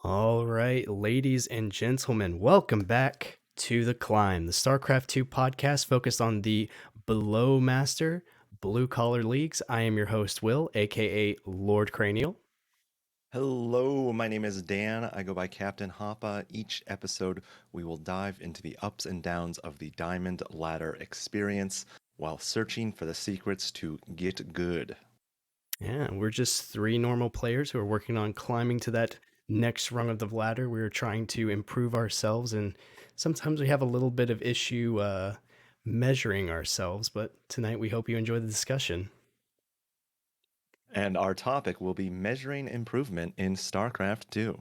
All right, ladies and gentlemen, welcome back to The Climb, the StarCraft II podcast focused on the below master blue collar leagues. I am your host, Will, aka Lord Cranial. Hello, my name is Dan. I go by Captain Hoppa. Each episode, we will dive into the ups and downs of the Diamond Ladder experience while searching for the secrets to get good. Yeah, we're just three normal players who are working on climbing to that next rung of the ladder. We're trying to improve ourselves, and sometimes we have a little bit of issue measuring ourselves, but tonight we hope you enjoy the discussion. And our topic will be measuring improvement in StarCraft II.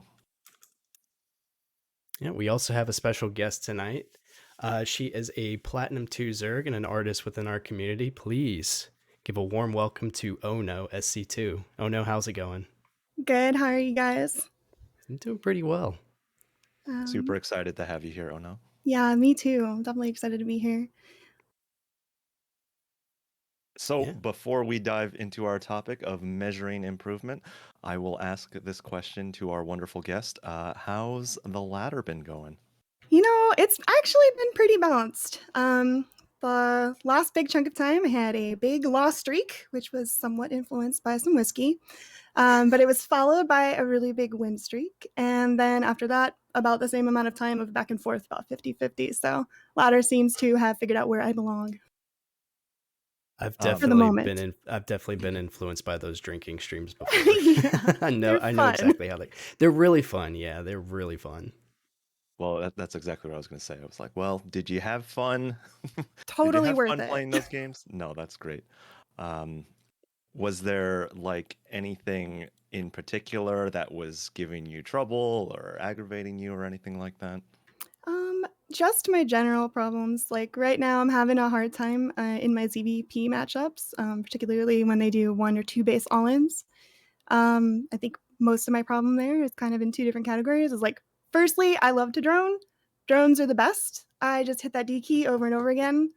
Yeah, we also have a special guest tonight. She is a Platinum 2 Zerg and an artist within our community. Please give a warm welcome to Ono SC2. Ono, how's it going? Good. How are you guys? I'm doing pretty well. Super excited to have you here, Ono. Yeah, me too. I'm definitely excited to be here. So, Yeah. before we dive into our topic of measuring improvement, I will ask this question to our wonderful guest. How's the ladder been going? It's actually been pretty balanced. The last big chunk of time, I had a big loss streak, which was somewhat influenced by some whiskey. But it was followed by a really big win streak. And then after that, about the same amount of time of back and forth, about 50-50. So ladder seems to have figured out where I belong for the moment. I've definitely been influenced by those drinking streams before. Yeah, they're I know fun. exactly how they're really fun. Yeah, they're really fun. Well, that's exactly what I was going to say. I was like, well, did you have fun? Did you Totally have worth fun it. playing those games? No, that's great. Um, was there like anything in particular that was giving you trouble or aggravating you or anything like that? Just my general problems. Like right now, I'm having a hard time in my ZVP matchups, particularly when they do one or two base all-ins. I think most of my problem there is kind of in two different categories. Is like, firstly, I love to drone. Drones are the best. I just hit that D key over and over again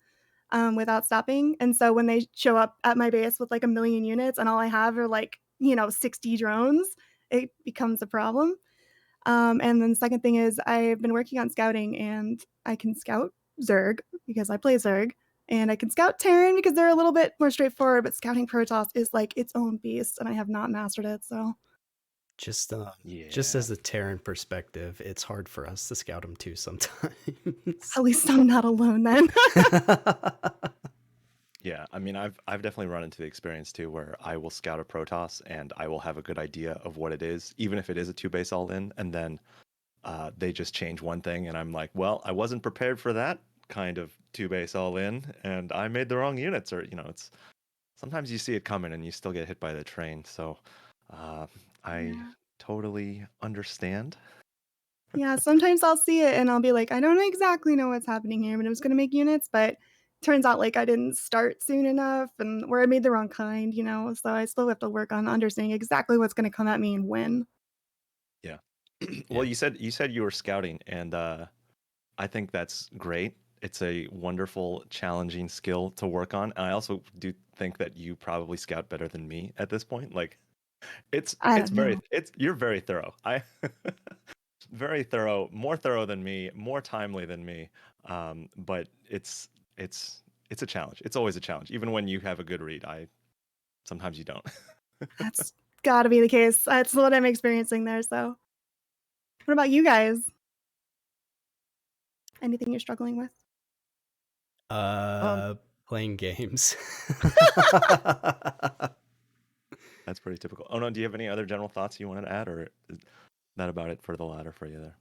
without stopping. And so when they show up at my base with like a million units and all I have are like, 60 drones, it becomes a problem. And then the second thing is I've been working on scouting and I can scout Zerg because I play Zerg. And I can scout Terran because they're a little bit more straightforward, but scouting Protoss is like its own beast, and I have not mastered it. So Just just Yeah. as a Terran perspective, it's hard for us to scout them too sometimes. at least I'm not alone then. Yeah, I mean, I've definitely run into the experience too where I will scout a Protoss and I will have a good idea of what it is, even if it is a two base all in, and then they just change one thing, and I'm like, well, I wasn't prepared for that kind of two base all in, and I made the wrong units, or it's sometimes you see it coming and you still get hit by the train. So uh, I Yeah. totally understand. Yeah, sometimes I'll see it and I'll be like, I don't exactly know what's happening here, but I was going to make units, but turns out like I didn't start soon enough and where I made the wrong kind. So I still have to work on understanding exactly what's going to come at me and when. Yeah. Well, Yeah. you said you were scouting, and I think that's great. It's a wonderful, challenging skill to work on. And I also do think that you probably scout better than me at this point. Like it's I it's don't very know. it's you're very thorough. I very thorough, more thorough than me, more timely than me. But it's a challenge. It's always a challenge. Even when you have a good read, I sometimes you don't. That's got to be the case. That's what I'm experiencing there. So, what about you guys? Anything you're struggling with? Um, uh Playing games. that's pretty typical. Oh no, do you have any other general thoughts you wanted to add, or is that about it for the ladder for you there?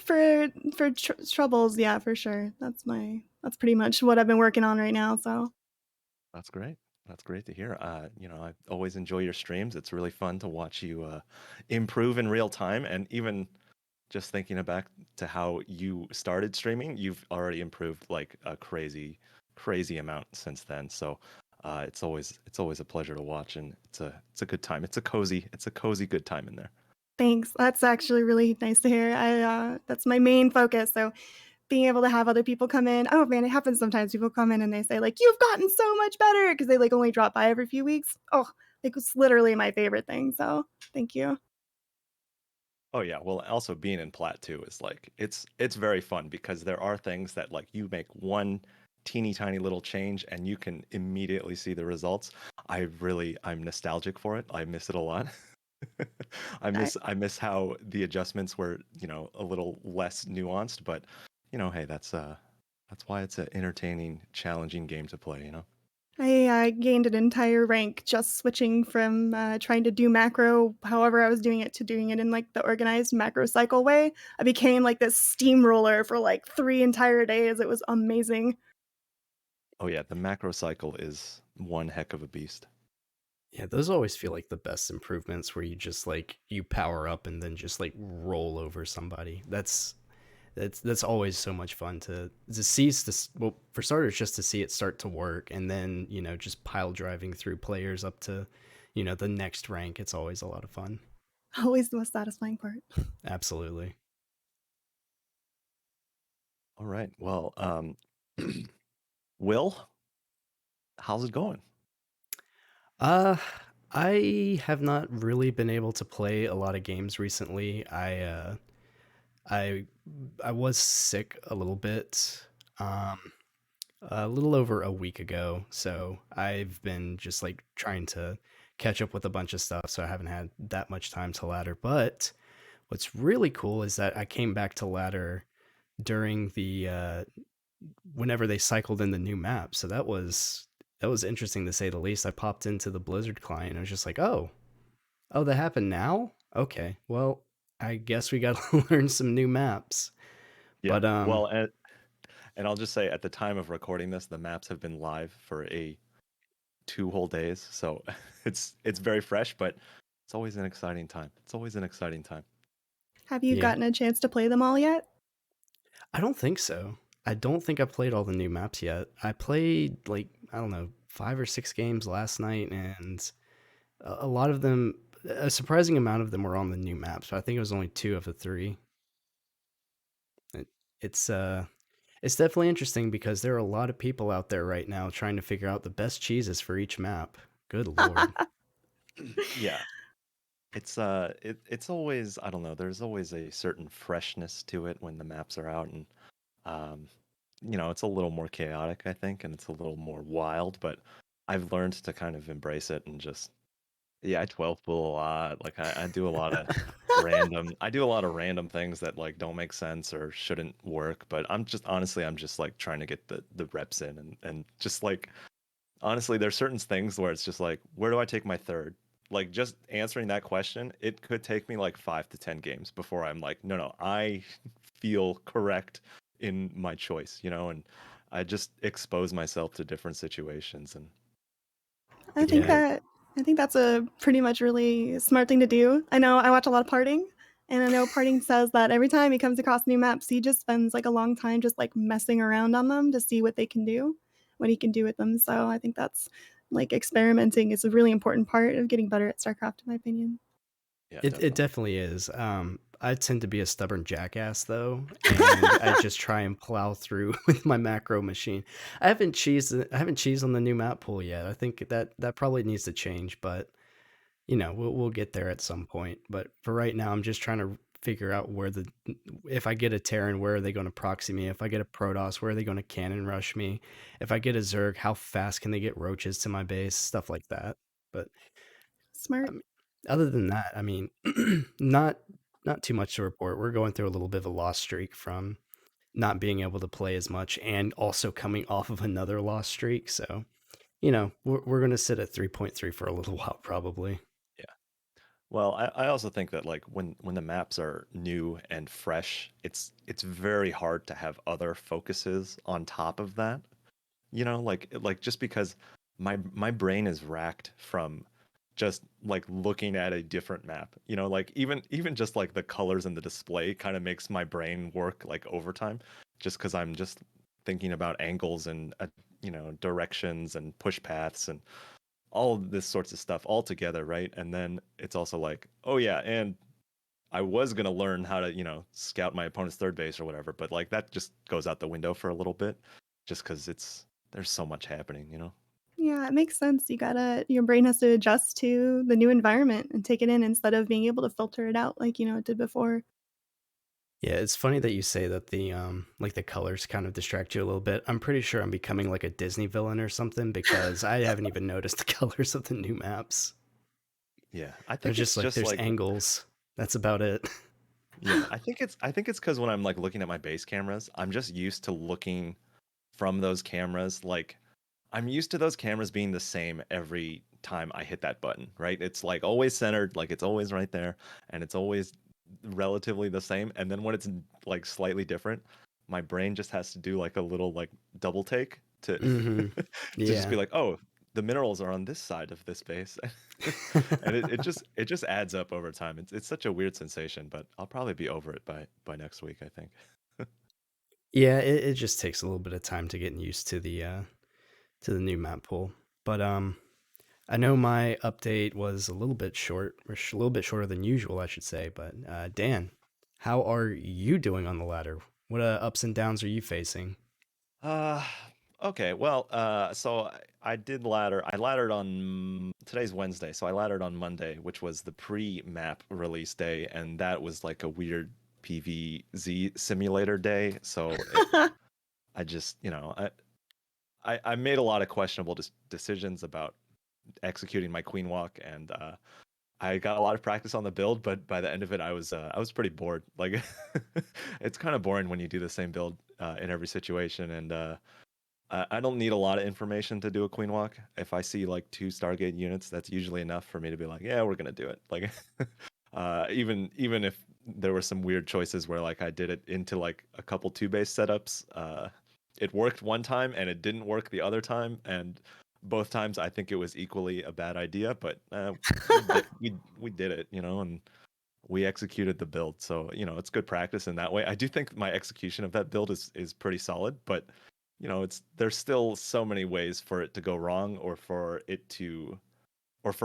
For troubles, yeah, for sure. That's pretty much what I've been working on right now. So, That's great. That's great to hear. I always enjoy your streams. It's really fun to watch you improve in real time, and even just thinking back to how you started streaming, you've already improved like a crazy, crazy amount since then. So it's always a pleasure to watch, and it's a good time. It's a cozy good time in there. thanks. That's actually really nice to hear. I That's my main focus. So, being able to have other people come in. Oh man, it happens sometimes. People come in and they say like, "You've gotten so much better," because they like only drop by every few weeks. Oh, like it's literally my favorite thing. So, thank you. Oh yeah, well also being in Plat 2 is like it's very fun because there are things that like you make one teeny tiny little change and you can immediately see the results. I'm nostalgic for it. I miss it a lot. I, I miss how the adjustments were, a little less nuanced, but hey, that's why it's an entertaining, challenging game to play. I gained an entire rank just switching from trying to do macro, however I was doing it, to doing it in like the organized macro cycle way. I became like this steamroller for like 3 entire days. It was amazing. Oh yeah, the macro cycle is one heck of a beast. Yeah, those always feel like the best improvements where you just like you power up and then just like roll over somebody. That's always so much fun to see this. Well, for starters, just to see it start to work, and then just pile driving through players up to the next rank. It's always a lot of fun. Always the most satisfying part. Absolutely. All right. Well, Will, how's it going? Uh, I have not really been able to play a lot of games recently. I I was sick a little bit. Um, a little over a week ago. So I've been just like trying to catch up with a bunch of stuff. So I haven't had that much time to ladder. But what's really cool is that I came back to ladder during the whenever they cycled in the new map. So that was interesting to say the least. I popped into the Blizzard client and I was just like, oh, that happened now? Okay. Well, I guess we got to learn some new maps. Yeah. But Well, and I'll just say at the time of recording this, the maps have been live for a 2 whole days, so it's very fresh, but it's always an exciting time. It's always an exciting time. Have you yeah, gotten a chance to play them all yet? I don't think so. I don't think I've played all the new maps yet. I played like I don't know 5 or 6 games last night, and a lot of them, a surprising amount of them, were on the new maps. But I think it was only 2 of the 3. It, it's definitely interesting because there are a lot of people out there right now trying to figure out the best cheeses for each map. Good lord. Yeah. It's always, I don't know, there's always a certain freshness to it when the maps are out, and um it's a little more chaotic, I think, and it's a little more wild, but I've learned to kind of embrace it and just yeah, I 12 pool a lot. Like I do a lot of random things that like don't make sense or shouldn't work, but I'm just like trying to get the reps in, and just like honestly, there's certain things where it's just like, where do I take my third? Like just answering that question, it could take me like 5 to 10 games before I'm like, no, I feel correct in my choice, and I just expose myself to different situations, and I it's think Yeah. great. that I think that's a pretty much really smart thing to do. I know I watch a lot of parting, and I know parting says that every time he comes across new maps, he just spends like a long time just like messing around on them to see what they can do, what he can do with them. So I think that's like experimenting is a really important part of getting better at StarCraft, in my opinion. Yeah, It definitely. definitely is. I tend to be a stubborn jackass though, and I just try and plow through with my macro machine. I haven't cheesed on the new map pool yet. I think that probably needs to change, but we'll get there at some point. But for right now, I'm just trying to figure out if I get a Terran, where are they going to proxy me? If I get a Protoss, where are they going to cannon rush me? If I get a Zerg, how fast can they get roaches to my base? Stuff like that. But I Smart. mean, other than that, I mean, not not too much to report. We're going through a little bit of a loss streak from not being able to play as much, and also coming off of another loss streak. So we're going to sit at 3.3 for a little while, probably. Yeah. Well, I also think that like when the maps are new and fresh, it's very hard to have other focuses on top of that. Like just because my brain is racked from just like looking at a different map. Like even just like the colors in the display kind of makes my brain work like overtime, just because I'm just thinking about angles and directions and push paths and all of this sorts of stuff all together, right? And then it's also like, oh yeah, and I was gonna learn how to, scout my opponent's third base or whatever, but like that just goes out the window for a little bit, just because there's so much happening. Yeah, it makes sense. Your brain has to adjust to the new environment and take it in instead of being able to filter it out like, it did before. Yeah, it's funny that you say that the like the colors kind of distract you a little bit. I'm pretty sure I'm becoming like a Disney villain or something because I haven't even noticed the colors of the new maps. Yeah, I They're think just it's like just there's like angles. That's about it. yeah, I think it's because when I'm like looking at my base cameras, I'm just used to looking from those cameras. Like I'm used to those cameras being the same every time I hit that button, right? It's like always centered, like it's always right there, and it's always relatively the same. And then when it's like slightly different, my brain just has to do like a little like double take to Mm-hmm. to just be Yeah. like, oh, the minerals are on this side of this base. And it just adds up over time. It's such a weird sensation, but I'll probably be over it by next week, I think. Yeah, it just takes a little bit of time to get used to the new map pool. But I know my update was a little bit short, or a little bit shorter than usual, I should say. But Dan, how are you doing on the ladder? What ups and downs are you facing? Uh, okay. Well, so I did ladder. I laddered on today's Wednesday, so I laddered on Monday, which was the pre-map release day, and that was like a weird PVZ simulator day. So I just, I made a lot of questionable decisions about executing my queen walk, and I got a lot of practice on the build, but by the end of it, I was pretty bored. Like, it's kind of boring when you do the same build in every situation, and I don't need a lot of information to do a queen walk. If I see like two Stargate units, that's usually enough for me to be like, yeah, we're gonna do it. Like, even if there were some weird choices where like I did it into like a couple two base setups, it worked one time and it didn't work the other time, and both times I think it was equally a bad idea. But we did it, and we executed the build. So, it's good practice in that way. I do think my execution of that build is pretty solid, but it's there's still so many ways for it to go wrong or for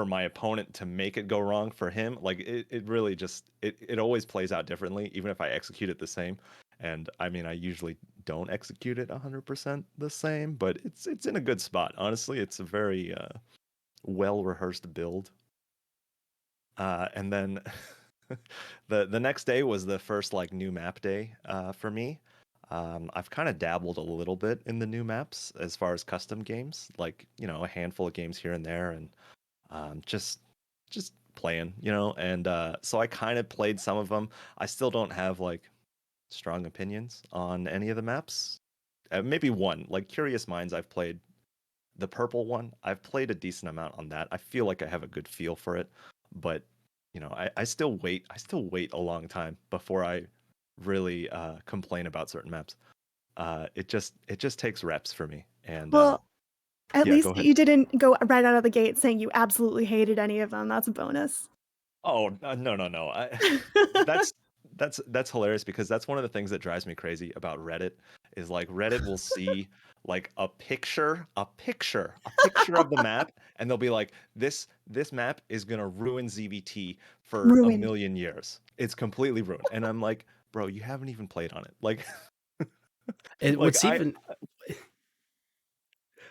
my opponent to make it go wrong for him. Like it really just it always plays out differently, even if I execute it the same. And I mean, I usually don't execute it 100% the same, but it's in a good spot. Honestly, it's a very well rehearsed build. And then the next day was the first like new map day for me. I've kind of dabbled a little bit in the new maps as far as custom games, like a handful of games here and there, and just playing, And so I kind of played some of them. I still don't have like strong opinions on any of the maps. Maybe one, like Curious Minds. I've played the purple one. I've played a decent amount on that. I feel like I have a good feel for it, but I still wait. I still wait a long time before I really complain about certain maps. It just takes reps for me. And Well, at yeah, go least ahead. you didn't go right out of the gate saying you absolutely hated any of them. That's a bonus. Oh, no, no, no. That's that's hilarious because that's one of the things that drives me crazy about Reddit is like Reddit will see like a picture of the map, and they'll be like, this map is gonna ruin ZVT for a Ruined. million years. It's completely ruined. And I'm like, bro, you haven't even played on it. Like And like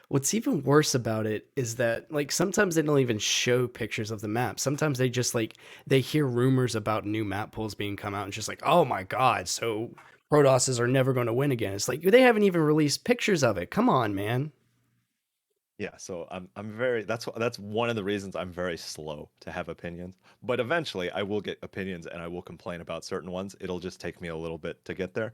what's even worse about it is that like sometimes they don't even show pictures of the map. Sometimes they just like they hear rumors about new map pools being come out and just like, "Oh my god, so Protosses are never going to win again." It's like they haven't even released pictures of it. Come on, man. Yeah, so I'm very that's one of the reasons I'm very slow to have opinions. But eventually I will get opinions and I will complain about certain ones. It'll just take me a little bit to get there.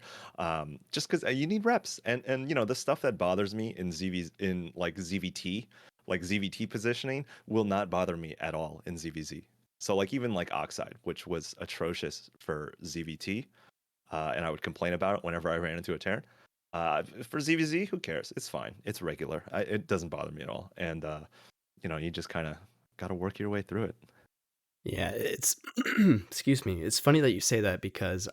Just because you need reps and the stuff that bothers me in ZVs in like ZVT, like ZVT positioning will not bother me at all in ZVZ. So like even like Oxide, which was atrocious for ZVT, and I would complain about it whenever I ran into a Terran. For ZVZ, who cares? It's fine. It's regular. It doesn't bother me at all. And you just kind of got to work your way through it. Yeah, it's excuse me. It's funny that you say that because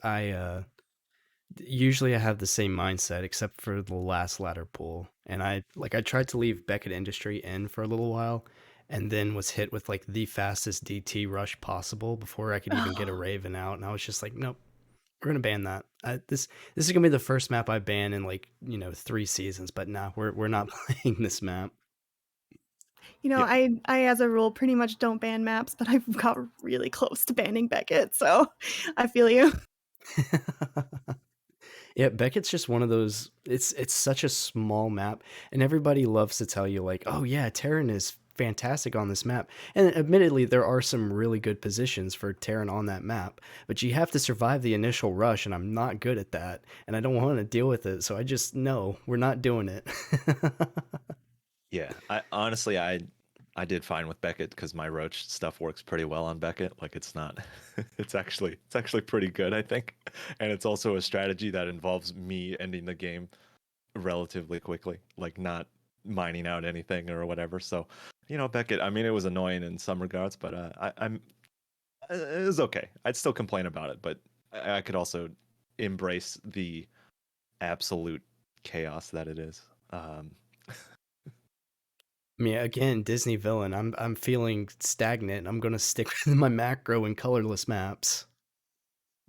usually I have the same mindset except for the last ladder pool. And I tried to leave Beckett Industry in for a little while and then was hit with like the fastest DT rush possible before I could even get a Raven out and I was just like, nope, we're going to ban that. This is going to be the first map I ban in like, 3 seasons, but nah, we're not playing this map. Yeah. I as a rule pretty much don't ban maps, but I've got really close to banning Beckett, so I feel you. Yeah, Beckett's just one of those. It's such a small map, and everybody loves to tell you like, "Oh yeah, Terran is fantastic on this map." And admittedly, there are some really good positions for Terran on that map, but you have to survive the initial rush, and I'm not good at that, and I don't want to deal with it. So I just no, we're not doing it. Yeah, I honestly I did fine with Beckett because my Roach stuff works pretty well on Beckett. Like it's not, it's actually pretty good, I think, and it's also a strategy that involves me ending the game relatively quickly, like not mining out anything or whatever. So, Beckett. I mean, it was annoying in some regards, but I'm it was okay. I'd still complain about it, but I could also embrace the absolute chaos that it is. I mean, again, Disney villain. I'm feeling stagnant. I'm gonna stick with my macro and colorless maps.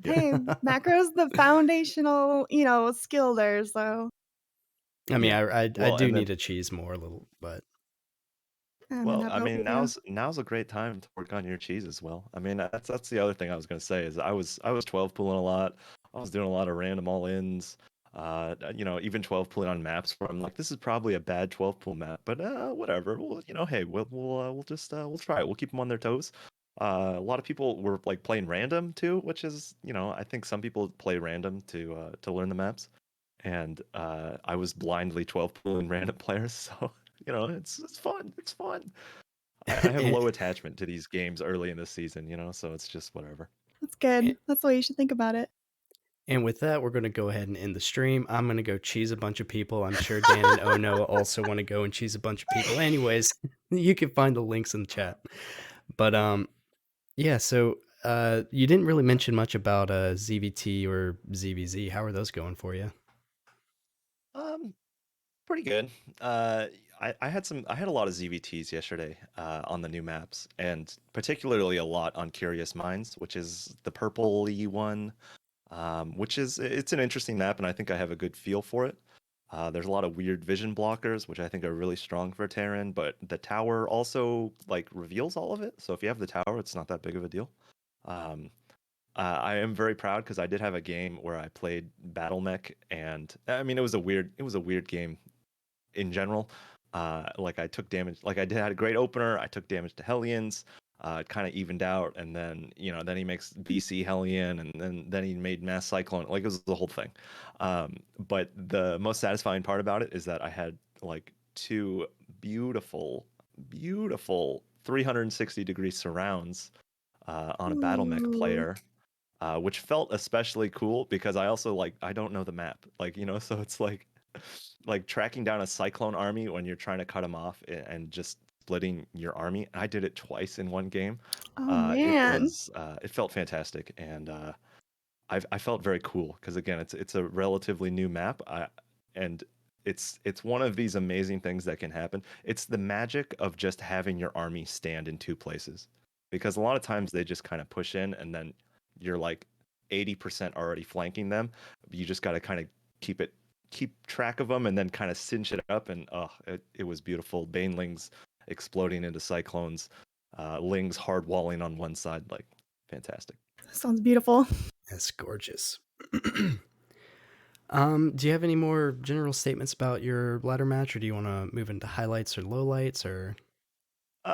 Yeah. Hey, macro's the foundational, skill there, so I mean, Yeah. I Well, do and need then to cheese more a little, but I'm in well, that I boat mean, with you. now's a great time to work on your cheese as well. I mean, that's the other thing I was gonna say is I was 12 pooling a lot. I was doing a lot of random all ins. Even 12 pooling on maps where I'm like, this is probably a bad 12 pool map, but whatever. Well, hey, we'll just we'll try it. We'll keep them on their toes. A lot of people were like playing random too, which is, I think some people play random to learn the maps, and I was blindly 12 pooling random players, so it's fun. It's fun. I have and, low attachment to these games early in the season, so it's just whatever. That's good. That's the way you should think about it. and with that, we're gonna go ahead and end the stream. I'm gonna go cheese a bunch of people. I'm sure Dan and Ono also want to go and cheese a bunch of people. Anyways, you can find the links in the chat. But yeah. So you didn't really mention much about ZVT or ZVZ. How are those going for you? Um, Pretty good. I had a lot of ZVTs yesterday on the new maps, and particularly a lot on Curious Minds, which is the purple-y one, which is it's an interesting map, and I think I have a good feel for it. There's a lot of weird vision blockers, which I think are really strong for Terran, but the tower also like reveals all of it. So if you have the tower, it's not that big of a deal. Um, I am very proud because I did have a game where I played Battle Mech, and I mean it was a weird game in general. Like I took damage, like had a great opener. I took damage to Hellions. It kind of evened out, and then then he makes BC Hellion, and then he made Mass Cyclone. Like it was the whole thing. But the most satisfying part about it is that I had like two beautiful, beautiful 360-degree surrounds on a Battle Mech Ooh. player, which felt especially cool because I also like I don't know the map, like so it's like tracking down a cyclone army when you're trying to cut them off and just splitting your army. I did it twice in one game. Oh, man. It felt fantastic, and I felt very cool because again it's a relatively new map. And it's one of these amazing things that can happen. It's the magic of just having your army stand in two places, because a lot of times they just kind of push in and then you're like 80% already flanking them. You just got to kind of keep track of them and then kind of cinch it up, and it was beautiful. Banelings exploding into cyclones, Lings hard walling on one side, like fantastic. Sounds beautiful. That's gorgeous. Do you have any more general statements about your ladder match, or do you want to move into highlights or lowlights, or?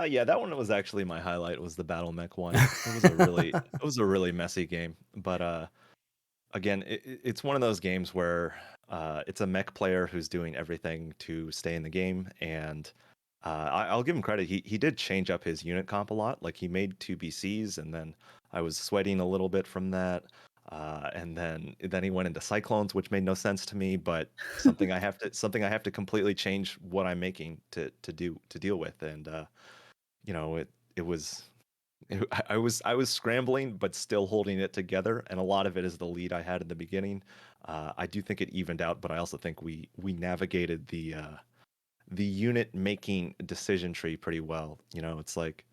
Yeah, that one was actually my highlight. Was the Battle Mech one. It was a really messy game, but again, it's one of those games where it's a mech player who's doing everything to stay in the game, and I'll give him credit. He did change up his unit comp a lot. Like he made two BCs, and then I was sweating a little bit from that. And then he went into cyclones, which made no sense to me, but something I have to completely change what I'm making to deal with. And it was I was scrambling, but still holding it together, and a lot of it is the lead I had in the beginning. I do think it evened out, but I also think we navigated the unit making decision tree pretty well. It's like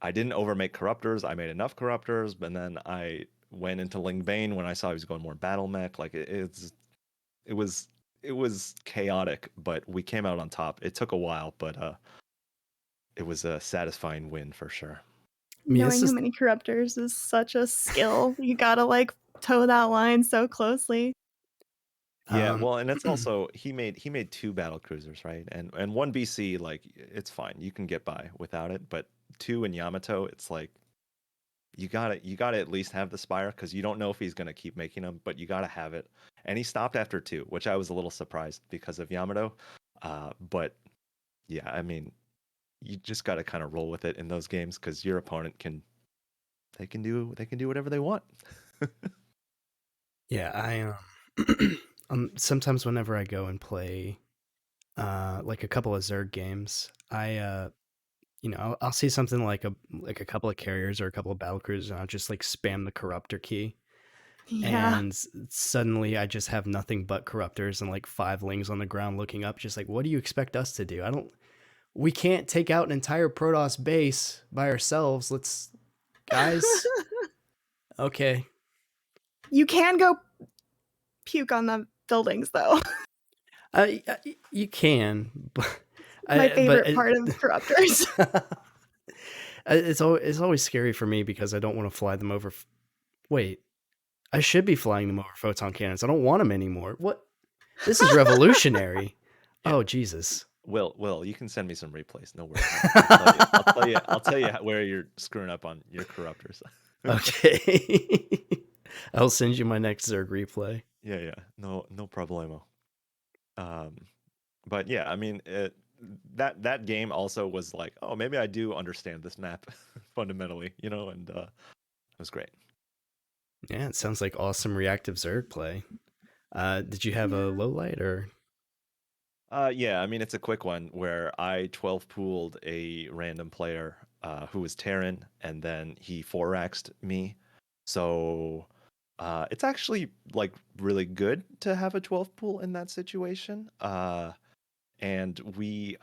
I didn't overmake corruptors. I made enough corruptors, but then I went into Ling Bane when I saw he was going more battle mech. Like it was it was chaotic, but we came out on top. It took a while, but it was a satisfying win for sure. I mean, Knowing how many corruptors is such a skill. You gotta like toe that line so closely. Yeah, um, well, and it's also he made two battle cruisers, right? And one BC, like it's fine, you can get by without it, but two in Yamato, it's like you gotta at least have the Spire because you don't know if he's gonna keep making them, but you gotta have it. And he stopped after two, which I was a little surprised because of Yamato. But yeah, I mean, you just gotta kind of roll with it in those games because your opponent they can do whatever they want. yeah, sometimes whenever I go and play like a couple of Zerg games, I'll see something like a couple of carriers or a couple of battle cruisers, and I'll just like spam the corruptor key, Yeah. and suddenly I just have nothing but corruptors and like five lings on the ground looking up, just like, what do you expect us to do? We can't take out an entire Protoss base by ourselves. Guys, okay. You can go puke on the buildings though. You can, but My I, but favorite part of corruptors. it's always scary for me because I don't want to fly them over. Wait, I should be flying them over photon cannons. I don't want them anymore. What? This is revolutionary. Yeah. Oh Jesus. Will, you can send me some replays. No worries. I'll tell you where you're screwing up on your corruptors. Okay. I'll send you my next Zerg replay. Yeah. No problemo. Um, but yeah, I mean, that game also was like, oh, maybe I do understand this map fundamentally, and it was great. Yeah, it sounds like awesome reactive Zerg play. Did you have a Yeah. low light or? Yeah, I mean, it's a quick one where I 12 pooled a random player who was Terran, and then he 4-axed me. So it's actually like really good to have a 12 pool in that situation. And we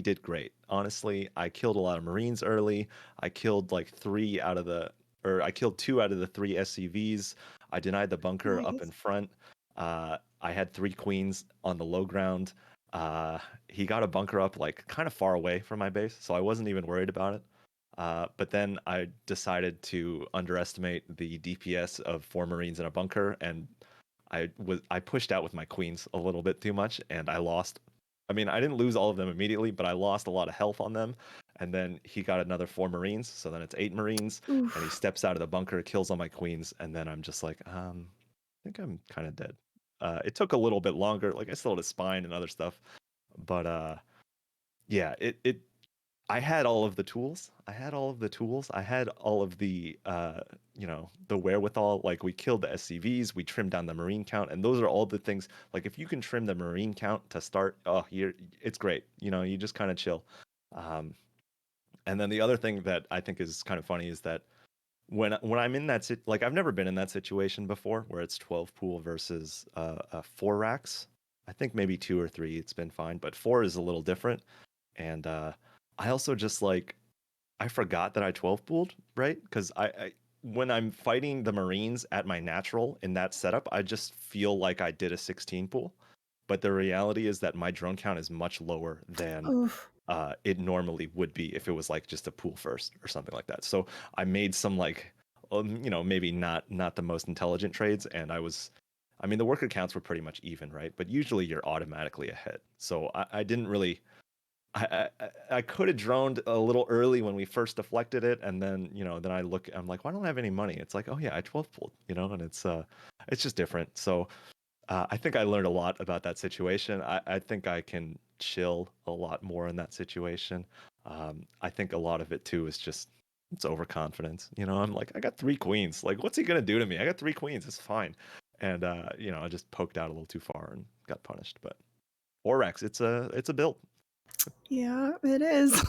did great. Honestly, I killed a lot of Marines early. I killed like I killed two out of the three SCVs. I denied the bunker up in Nice. front. I had three queens on the low ground. He got a bunker up like kind of far away from my base, so I wasn't even worried about it. But then I decided to underestimate the DPS of four Marines in a bunker, and I pushed out with my queens a little bit too much, and I lost. I mean, I didn't lose all of them immediately, but I lost a lot of health on them. And then he got another four Marines, so then it's eight Marines, and he Oof. steps out of the bunker, kills all my queens, and then I'm just like, I think I'm kind of dead. It took a little bit longer, like I still had a spine and other stuff, but yeah, it I had all of the tools. I had all of the tools. I had all of the wherewithal. Like we killed the SCVs, we trimmed down the Marine count, and those are all the things. Like if you can trim the Marine count to start, it's great. You just kind of chill. Um, and then the other thing that I think is kind of funny is that when I'm in like I've never been in that situation before where it's 12 pool versus four racks. I think maybe two or three it's been fine, but four is a little different. And I also just like I forgot that I 12 pooled, right? Because I when I'm fighting the Marines at my natural in that setup, I just feel like I did a 16 pool. But the reality is that my drone count is much lower than Oof. it normally would be if it was like just a pool first or something like that. So I made some like, maybe not the most intelligent trades, and I mean, the worker counts were pretty much even, right? But usually you're automatically ahead. So I didn't really I could have droned a little early when we first deflected it, and then then I'm like, why don't I have any money? It's like, oh yeah, I 12 pulled, and it's just different. So I think I learned a lot about that situation. I think I can chill a lot more in that situation. I think a lot of it too is just it's overconfidence. I'm like, I got three queens. Like, what's he gonna do to me? I got three queens. It's fine. And I just poked out a little too far and got punished. But Orex, it's a build. Yeah, it is.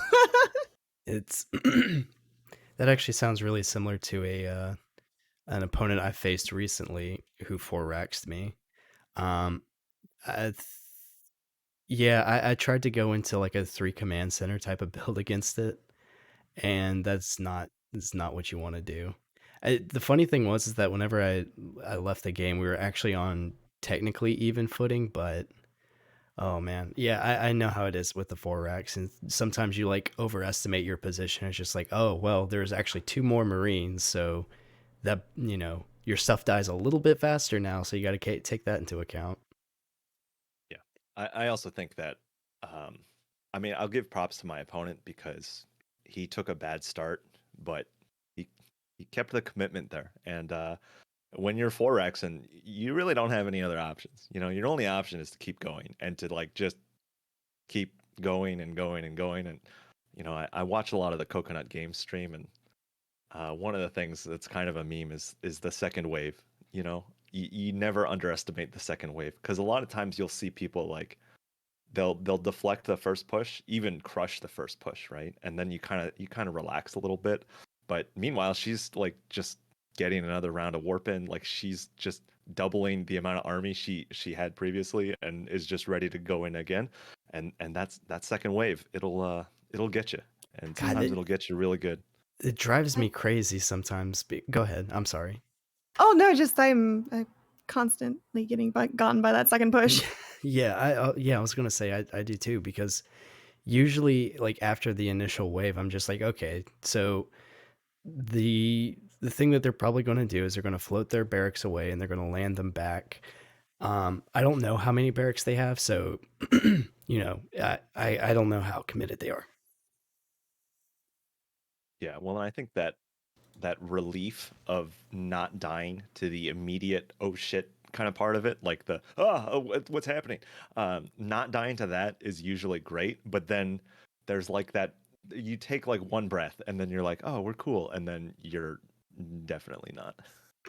It's that actually sounds really similar to a an opponent I faced recently who four raxed me. Um, I th- yeah, I tried to go into like a three command center type of build against it, and that's not what you want to do. The funny thing was is that whenever I left the game, we were actually on technically even footing, but Oh man, yeah, I know how it is with the four racks, and sometimes you like overestimate your position. It's just like, oh well, there's actually two more Marines, so that your stuff dies a little bit faster now, so you got to take that into account. Yeah. I also think that, um, I mean, I'll give props to my opponent because he took a bad start, but he he kept the commitment there. And when you're 4X and you really don't have any other options, your only option is to keep going and to like just keep going and going and going. And, I watch a lot of the Coconut Games stream, and one of the things that's kind of a meme is the second wave. You never underestimate the second wave because a lot of times you'll see people like they'll deflect the first push, even crush the first push, right? And then you kind of relax a little bit. But meanwhile, she's like just getting another round of warp in, like she's just doubling the amount of army she had previously and is just ready to go in again. And that's that second wave. It'll get you. And God, sometimes it'll get you really good. it drives I, me crazy sometimes. Go ahead. I'm sorry. oh no, just I'm constantly getting gotten by that second push. Yeah, I was gonna say I do too because usually like after the initial wave, I'm just like, okay, so the thing that they're probably going to do is they're going to float their barracks away and they're going to land them back. I don't know how many barracks they have, so I don't know how committed they are. Yeah, well, and I think that relief of not dying to the immediate oh shit kind of part of it, like the what's happening, not dying to that is usually great. But then there's like that you take like one breath and then you're like, oh, we're cool, and then you're definitely not.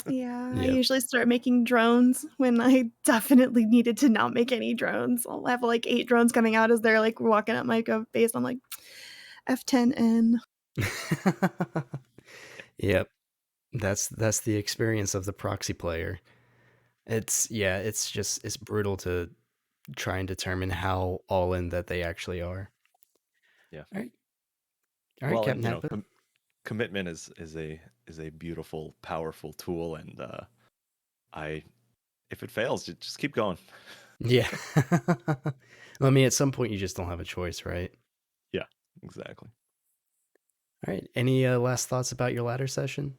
Yeah, I Yep. usually start making drones when I definitely needed to not make any drones. I'll have like 8 drones coming out as they're like walking up my base. I'm like F10N. Yep. That's the experience of the proxy player. It's just it's brutal to try and determine how all in that they actually are. Yeah. All right. All right, Well, and Captain Hatboat. commitment is a beautiful, powerful tool, and I if it fails, just keep going. Yeah. Well, I mean, at some point you just don't have a choice, right? Yeah, exactly. All right. Any last thoughts about your ladder session?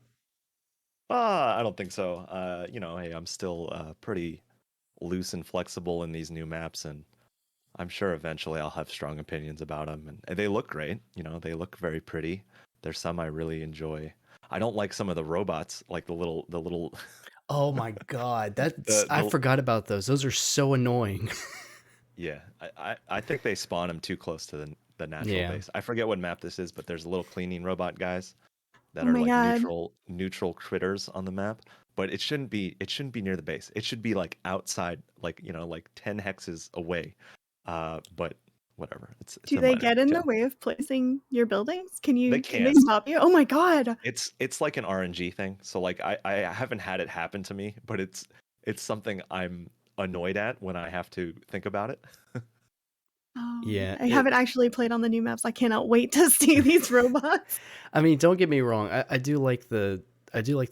I don't think so. Hey, I'm still pretty loose and flexible in these new maps, and I'm sure eventually I'll have strong opinions about them. And they look great. They look very pretty. There's some I really enjoy. I don't like some of the robots, like the little, Oh my god, that's the I the. forgot about those. Those are so annoying. Yeah, I think they spawn them too close to the natural Yeah. base. I forget what map this is, but there's little cleaning robot guys Oh that are my like god. neutral critters on the map. But it shouldn't be near the base. It should be like outside, like like 10 hexes away. But whatever. It's Do a they minor get in the detail. way of placing your buildings? They Can they can. stop you? Oh my god. It's like an RNG thing. So like I haven't had it happen to me, but it's something I'm annoyed at when I have to think about it. Oh, Yeah, I haven't actually played on the new maps. I cannot wait to see these robots. I mean, don't get me wrong. I do like the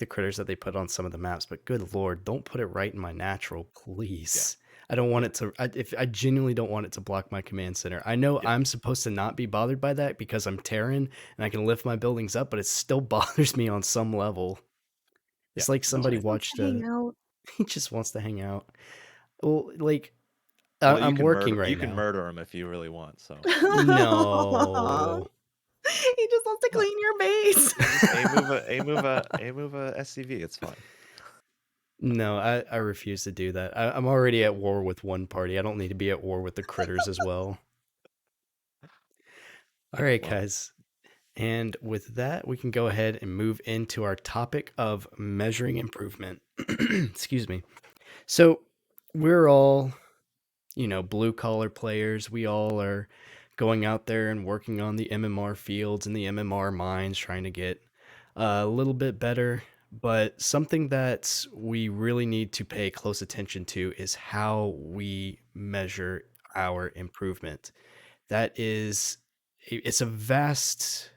critters that they put on some of the maps, but good lord, don't put it right in my natural, Yeah. please. I don't want it to. If I genuinely don't want it to block my command center. I know Yeah. I'm supposed to not be bothered by that because I'm Terran and I can lift my buildings up, but it still bothers me on some level. Yeah. It's like He No, somebody I just wants watched to hang a. out. He just wants to hang out. Well, like although you I'm can working murder right you can now. murder him if you really want. So No. He just wants to what? clean your base. Just a move a SCV. It's fine. No, I refuse to do that. I'm already at war with one party. I don't need to be at war with the critters as well. All right, Well, guys. And with that, we can go ahead and move into our topic of measuring improvement. Excuse me. So, we're all, blue collar players. We all are going out there and working on the MMR fields and the MMR mines, trying to get a little bit better. But something that we really need to pay close attention to is how we measure our improvement. That is, it's a vast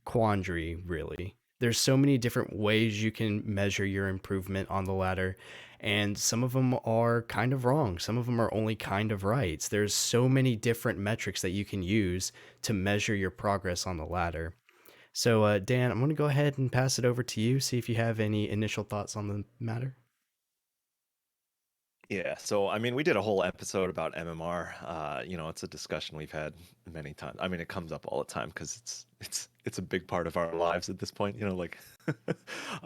quandary, really. there's so many different ways you can measure your improvement on the ladder, and some of them are kind of wrong. Some of them are only kind of right. There's so many different metrics that you can use to measure your progress on the ladder. So, Dan, I'm going to go ahead and pass it over to you. See if you have any initial thoughts on the matter. Yeah, so I mean, we did a whole episode about MMR. It's a discussion we've had many times. I mean, it comes up all the time because it's a big part of our lives at this point. Like,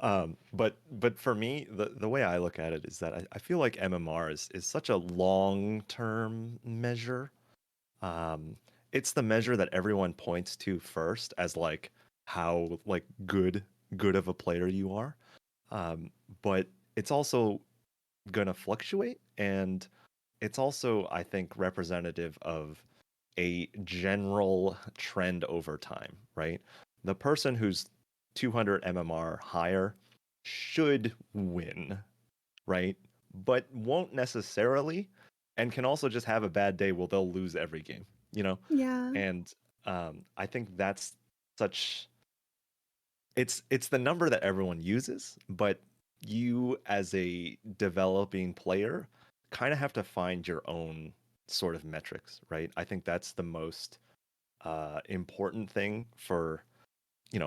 but for me, the way I look at it is that I feel like MMR is such a long-term measure. Um, it's the measure that everyone points to first as like how like good of a player you are. Um, but it's also gonna fluctuate, and it's also, I think, representative of a general trend over time, right? The person who's 200 mmr higher should win, right? But won't necessarily, and can also just have a bad day where they'll lose every game, you know? Yeah. And I think that's such it's the number that everyone uses, but you as a developing player kind of have to find your own sort of metrics, right? I think that's the most important thing for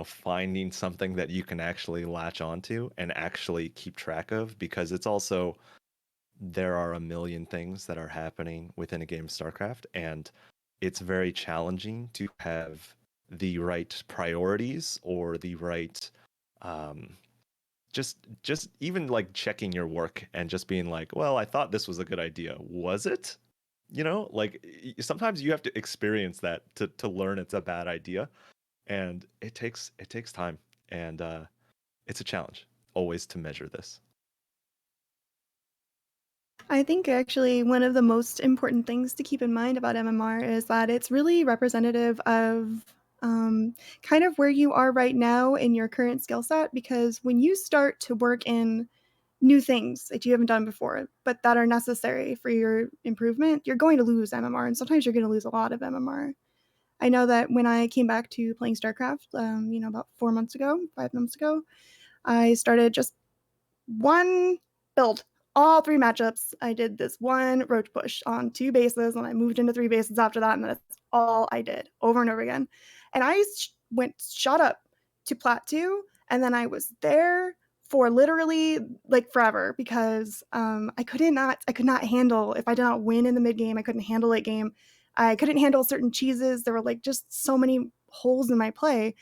finding something that you can actually latch onto and actually keep track of, because it's also there are a million things that are happening within a game of StarCraft, and it's very challenging to have the right priorities or the right um, just even like checking your work and just being like, well, I thought this was a good idea. Was it? Like sometimes you have to experience that to learn it's a bad idea, and it takes time, and it's a challenge always to measure this. I think actually one of the most important things to keep in mind about MMR is that it's really representative of kind of where you are right now in your current skill set. Because when you start to work in new things that you haven't done before, but that are necessary for your improvement, you're going to lose MMR, and sometimes you're going to lose a lot of MMR. I know that when I came back to playing StarCraft, about 4 months ago, 5 months ago, I started just one build. All three matchups, I did this one roach push on 2 bases, and I moved into 3 bases after that, and that's all I did over and over again. And I went shot up to plat 2, and then I was there for literally like forever, because I could not handle, if I did not win in the mid game, I couldn't handle late game. I couldn't handle certain cheeses. There were like just so many holes in my play.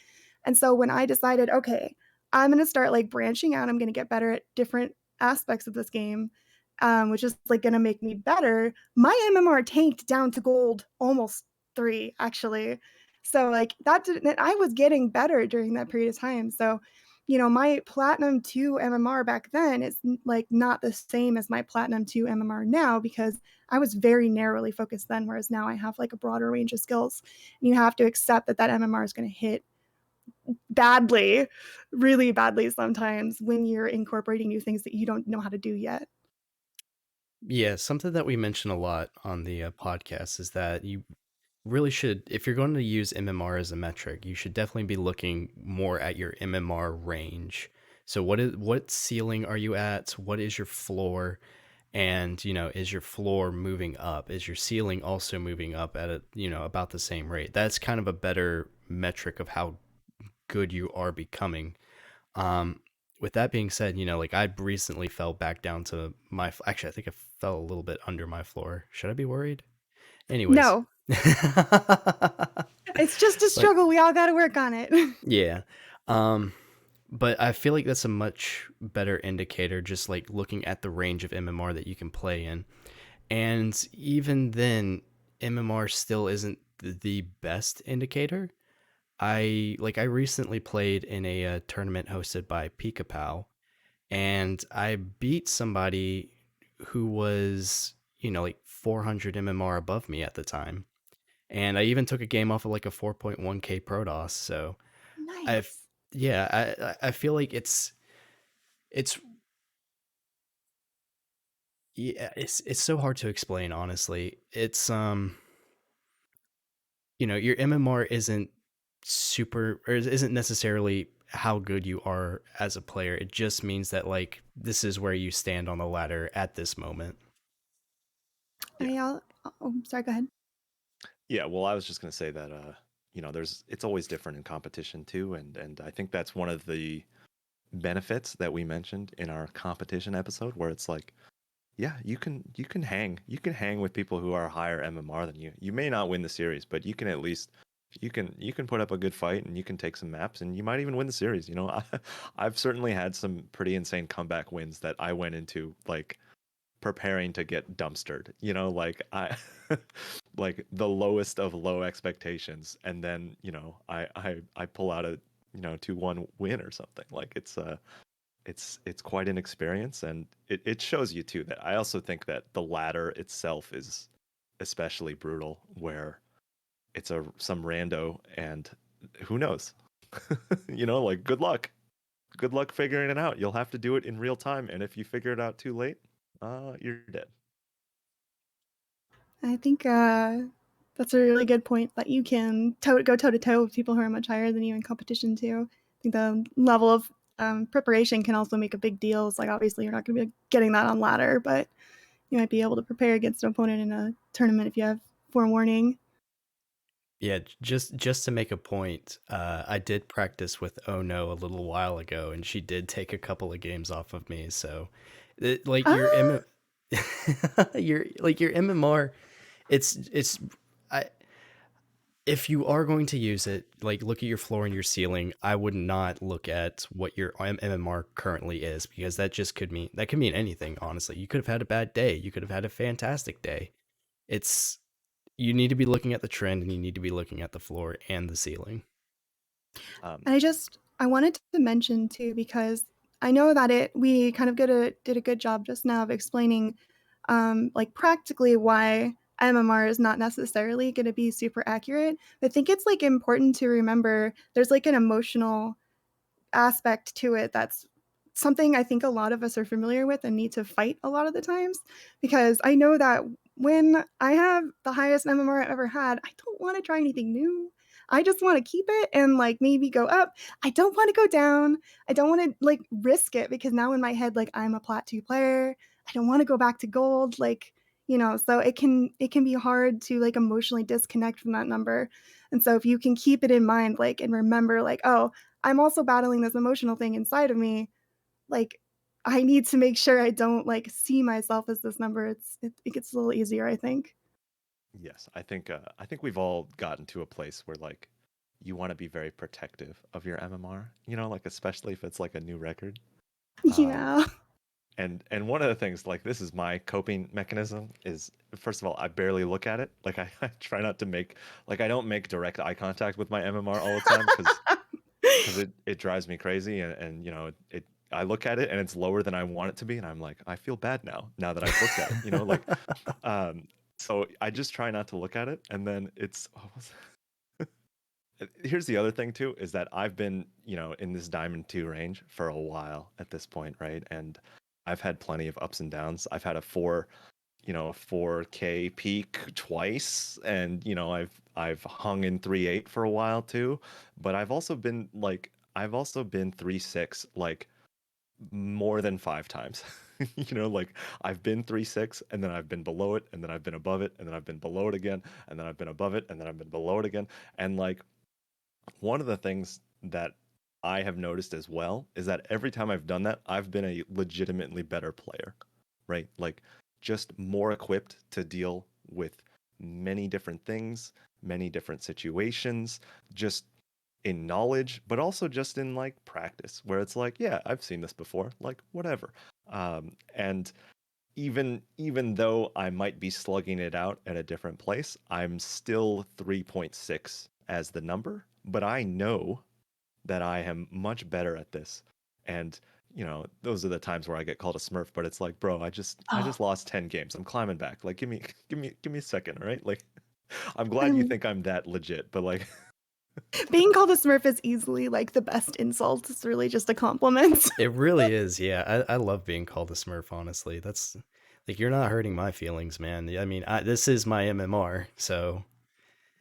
And so when I decided, okay, I'm going to start like branching out, I'm going to get better at different aspects of this game, which is like going to make me better. My MMR tanked down to gold almost 3, actually. So like I was getting better during that period of time. So, my platinum 2 MMR back then is like not the same as my platinum 2 MMR now, because I was very narrowly focused then, whereas now I have like a broader range of skills. And you have to accept that MMR is going to hit badly, really badly sometimes, when you're incorporating new things that you don't know how to do yet. Yeah, something that we mention a lot on the podcast is that you really should, if you're going to use MMR as a metric, you should definitely be looking more at your MMR range. So what ceiling are you at? What is your floor? And, is your floor moving up? Is your ceiling also moving up at about the same rate? That's kind of a better metric of how good you are becoming. Um, with that being said, like I recently fell back down to actually, I think I fell a little bit under my floor. Should I be worried? Anyways. No, it's just a But struggle. We all got to work on it. yeah. Um, but I feel like that's a much better indicator, just like looking at the range of MMR that you can play in. And even then, MMR still isn't the best indicator. I recently played in a tournament hosted by PikaPal, and I beat somebody who was, like 400 MMR above me at the time. And I even took a game off of like a 4.1k Protoss. So I've, Nice. yeah, I feel like it's, yeah, it's so hard to explain, honestly. It's, your MMR isn't super, or isn't necessarily how good you are as a player. It just means that like this is where you stand on the ladder at this moment. Yeah. Sorry, go ahead. Yeah, well, I was just gonna say that it's always different in competition too, and I think that's one of the benefits that we mentioned in our competition episode, where it's like, yeah, you can hang with people who are higher MMR than you. You may not win the series, but you can at least you can put up a good fight and you can take some maps and you might even win the series. I've certainly had some pretty insane comeback wins that I went into like preparing to get dumpstered. Like I like the lowest of low expectations, and then I pull out a 2-1 win or something. Like it's quite an experience, and it shows you too that I also think that the ladder itself is especially brutal, where it's some rando, and who knows. Like good luck figuring it out. You'll have to do it in real time, and if you figure it out too late, you're dead. I think that's a really good point, that you can go toe to toe with people who are much higher than you in competition too. I think the level of preparation can also make a big deal. It's like obviously you're not going to be getting that on ladder, but you might be able to prepare against an opponent in a tournament if you have forewarning. Yeah, just to make a point, I did practice with Oh No a little while ago, and she did take a couple of games off of me. So, like Ah, your MMR, it's I if you are going to use it, like look at your floor and your ceiling. I would not look at what your MMR currently is, because that could mean anything. Honestly, you could have had a bad day, you could have had a fantastic day. It's You need to be looking at the trend, and you need to be looking at the floor and the ceiling. Um, and I wanted to mention too, because I know that we kind of did a good job just now of explaining like practically why MMR is not necessarily going to be super accurate. I think it's like important to remember there's like an emotional aspect to it that's something I think a lot of us are familiar with and need to fight a lot of the times, because I know that when I have the highest MMR I've ever had, I don't want to try anything new. I just want to keep it and like maybe go up. I don't want to go down. I don't want to like risk it, because now in my head like I'm a plat 2 player. I don't want to go back to gold, like, so it can be hard to like emotionally disconnect from that number. And so if you can keep it in mind, like, and remember like, oh, I'm also battling this emotional thing inside of me. Like, I need to make sure I don't like see myself as this number. It gets a little easier, I think. yes, I think we've all gotten to a place where like you want to be very protective of your MMR, like especially if it's like a new record. Um, Yeah. and one of the things, like, this is my coping mechanism, is first of all, I barely look at it. Like I try not to make, like, I don't make direct eye contact with my MMR all the time, because it drives me crazy, and I look at it and it's lower than I want it to be, and I'm like, I feel bad now that I've looked at it, like, so I just try not to look at it, and then here's the other thing too, is that I've been, in this Diamond 2 range for a while at this point, right? And I've had plenty of ups and downs. I've had a 4K peak twice, and I've hung in 3.8 for a while too. But I've also been 3.6 like more than 5 times. Like, I've been 3.6, and then I've been below it, and then I've been above it, and then I've been below it again, and then I've been above it, and then I've been below it again. And like, one of the things that I have noticed as well is that every time I've done that, I've been a legitimately better player, right? Like, just more equipped to deal with many different things, many different situations, just in knowledge, but also just in like practice, where it's like, yeah, I've seen this before, like, whatever. And even though I might be slugging it out at a different place, I'm still 3.6 as the number, but I know that I am much better at this. And those are the times where I get called a smurf, but it's like, bro, I just Oh, lost 10 games. I'm climbing back. Like, give me a second, all right? Like, I'm glad you and think I'm that legit, but like, being called a Smurf is easily like the best insult. It's really just a compliment. It really is. Yeah, I love being called a Smurf. Honestly, that's like, you're not hurting my feelings, man. I mean, this is my MMR, so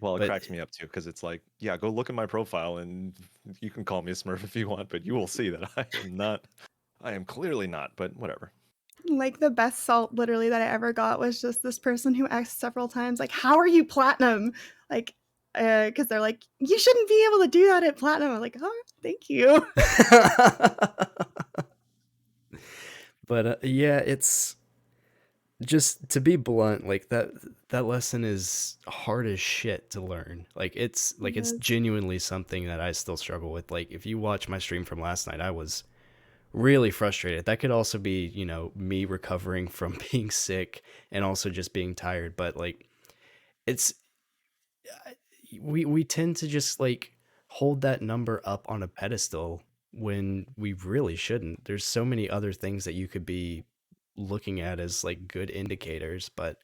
Well, it But cracks me up too because it's like, yeah, go look at my profile and you can call me a Smurf if you want, but you will see that I am not. I am clearly not. But whatever. Like, the best salt literally that I ever got was just this person who asked several times, like, "How are you platinum?" Like, because they're like, "You shouldn't be able to do that at platinum." I'm like, "Oh, thank you." but yeah, it's just to be blunt, like that lesson is hard as shit to learn. It It's is. genuinely something that I still struggle with. Like if you watch my stream from last night, I was really frustrated. That could also be, me recovering from being sick and also just being tired, but like it's we tend to just like hold that number up on a pedestal when we really shouldn't. There's so many other things that you could be looking at as like good indicators, but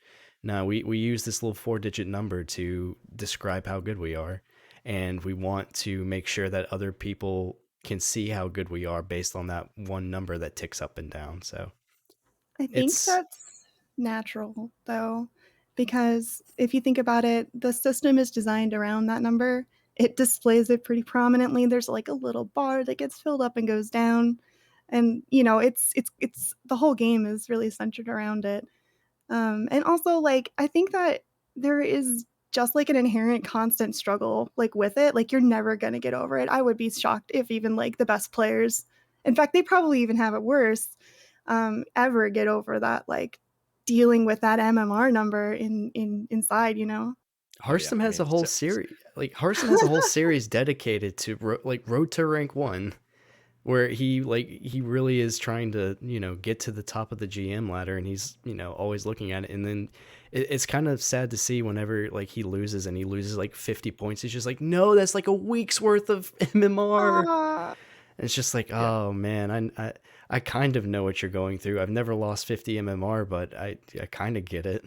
no, we use this little 4-digit number to describe how good we are, and we want to make sure that other people can see how good we are based on that one number that ticks up and down. So I think it's that's natural, though, because if you think about it, the system is designed around that number. It displays it pretty prominently. There's like a little bar that gets filled up and goes down, and it's the whole game is really centered around it. And also, like, I think that there is just like an inherent constant struggle, like with it. Like, you're never gonna get over it. I would be shocked if even like the best players, in fact, they probably even have it worse, ever get over that, like dealing with that MMR number inside, you know? Oh yeah, Hearthstone I has a mean, whole series. Like Hearthstone has a whole series dedicated to like Road to Rank 1, where he really is trying to get to the top of the GM ladder, and he's always looking at it, and then it's kind of sad to see whenever like he loses and he loses like 50 points. He's just like, no, that's like a week's worth of MMR. Ah, And it's just like, yeah. oh man, I kind of know what you're going through. I've never lost 50 MMR, but I kind of get it.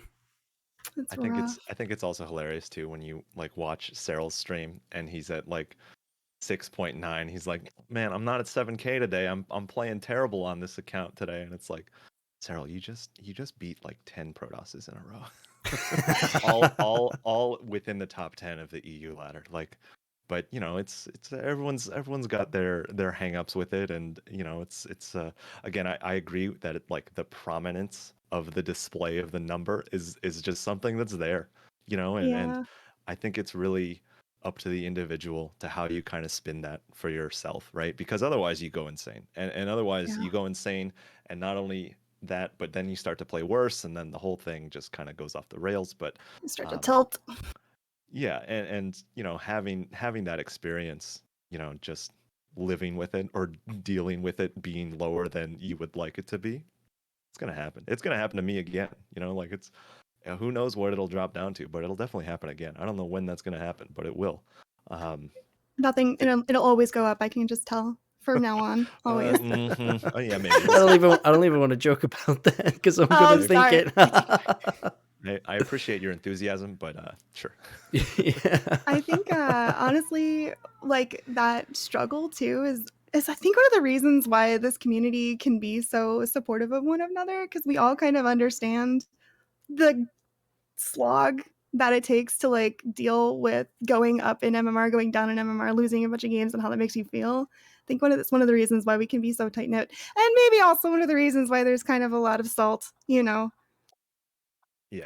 it's rough. I think it's also hilarious too when you like watch Cyril's stream and he's at like 6.9. He's like, "Man, I'm not at 7K today. I'm playing terrible on this account today." And it's like, "Cyril, you just beat like 10 Protosses in a row." All within the top 10 of the EU ladder. Like, but it's everyone's got their hangups with it, and it's again, I agree that like the prominence of the display of the number is just something that's there, and Yeah, I think it's really up to the individual to how you kind of spin that for yourself, right? Because otherwise you go insane, and otherwise yeah. you go insane, and not only that, but then you start to play worse, and then the whole thing just kind of goes off the rails. But You start to um, tilt. yeah, and having that experience, just living with it or dealing with it being lower than you would like it to be, it's gonna happen. It's gonna happen to me again. Like it's who knows what it'll drop down to, but it'll definitely happen again. I don't know when that's gonna happen, but it will. Um, Nothing, th- it'll always go up. I can just tell from now on, always. Oh yeah, maybe we'll see. I don't even want to joke about that because I'm gonna Oh, I, think sorry. it. I appreciate your enthusiasm, but sure. Yeah. I think, honestly, like, that struggle too is I think one of the reasons why this community can be so supportive of one another, because we all kind of understand the slog that it takes to, like, deal with going up in MMR, going down in MMR, losing a bunch of games, and how that makes you feel. I think that's one of the reasons why we can be so tight-knit, and maybe also one of the reasons why there's kind of a lot of salt, Yeah,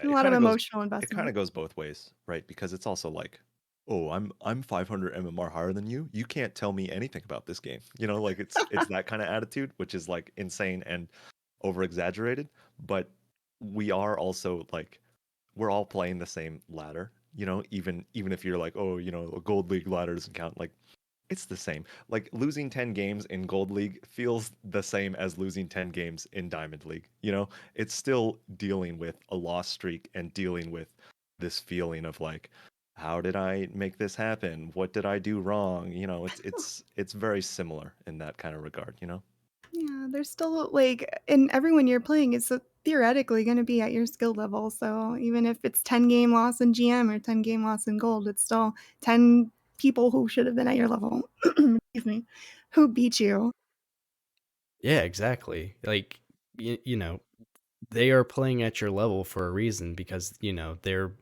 a lot of emotional it kind investment. of goes both ways, right? Because it's also like, oh, I'm 500 MMR higher than you. You can't tell me anything about this game. Like it's that kind of attitude, which is like insane and over exaggerated. But we are also like we're all playing the same ladder. Even if you're like, oh, a gold league ladder doesn't count. Like it's the same. Like losing 10 games in Gold League feels the same as losing 10 games in Diamond League. It's still dealing with a loss streak and dealing with this feeling of like, how did I make this happen? What did I do wrong? It's very similar in that kind of regard. Yeah, there's still like, and everyone you're playing is theoretically going to be at your skill level. So even if it's 10-game loss in GM or 10-game loss in gold, it's still 10 people who should have been at your level. Excuse me, who beat you. Yeah, exactly. Like they are playing at your level for a reason because they're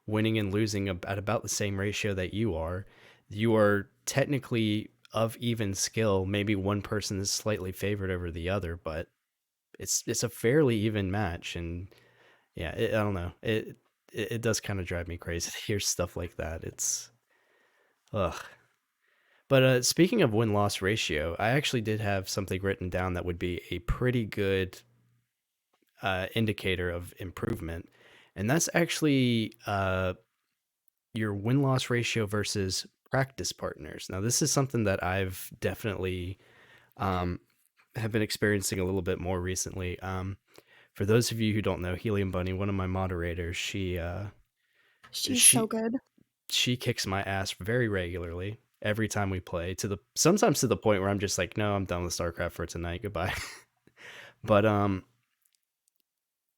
winning and losing at about the same ratio that you are technically of even skill. Maybe one person is slightly favored over the other, but it's a fairly even match. And yeah, I don't know. It does kind of drive me crazy to hear stuff like that. It's ugh. But speaking of win loss ratio, I actually did have something written down that would be a pretty good indicator of improvement, and that's actually your win loss ratio versus practice partners. Now, this is something that I've definitely um, have been experiencing a little bit more recently. For those of you who don't know, Helium Bunny, one of my moderators, She's so she good. she kicks my ass very regularly every time we play, to the sometimes to the point where I'm just like, no, I'm done with StarCraft for tonight. Goodbye. But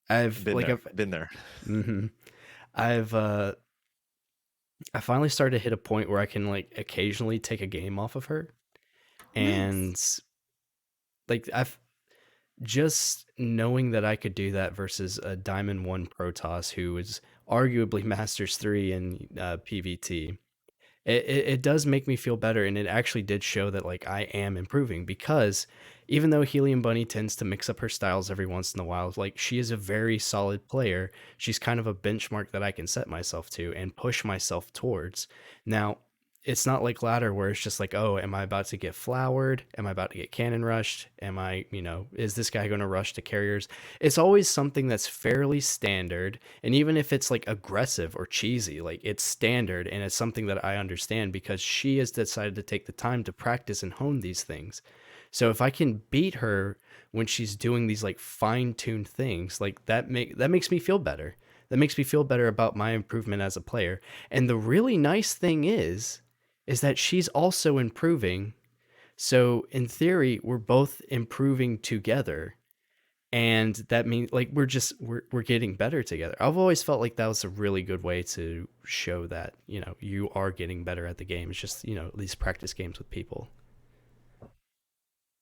I've Been like there, I've been there. mhm. I've I finally started to hit a point where I can like occasionally take a game off of her, Nice. and like I've just knowing that I could do that versus a Diamond 1 Protoss who is arguably Masters 3 in PvT. It does make me feel better, and it actually did show that like I am improving, because even though Helium Bunny tends to mix up her styles every once in a while, like she is a very solid player. She's kind of a benchmark that I can set myself to and push myself towards. Now, it's not like ladder where it's just like, oh, am I about to get flowered? Am I about to get cannon rushed? Am I, is this guy going to rush to carriers? It's always something that's fairly standard. And even if it's like aggressive or cheesy, like it's standard, and it's something that I understand because she has decided to take the time to practice and hone these things. So if I can beat her when she's doing these like fine-tuned things, like that makes me feel better. That makes me feel better about my improvement as a player. And the really nice thing is that she's also improving. So in theory, we're both improving together. And that means like we're getting better together. I've always felt like that was a really good way to show that, you are getting better at the game. It's just, these practice games with people.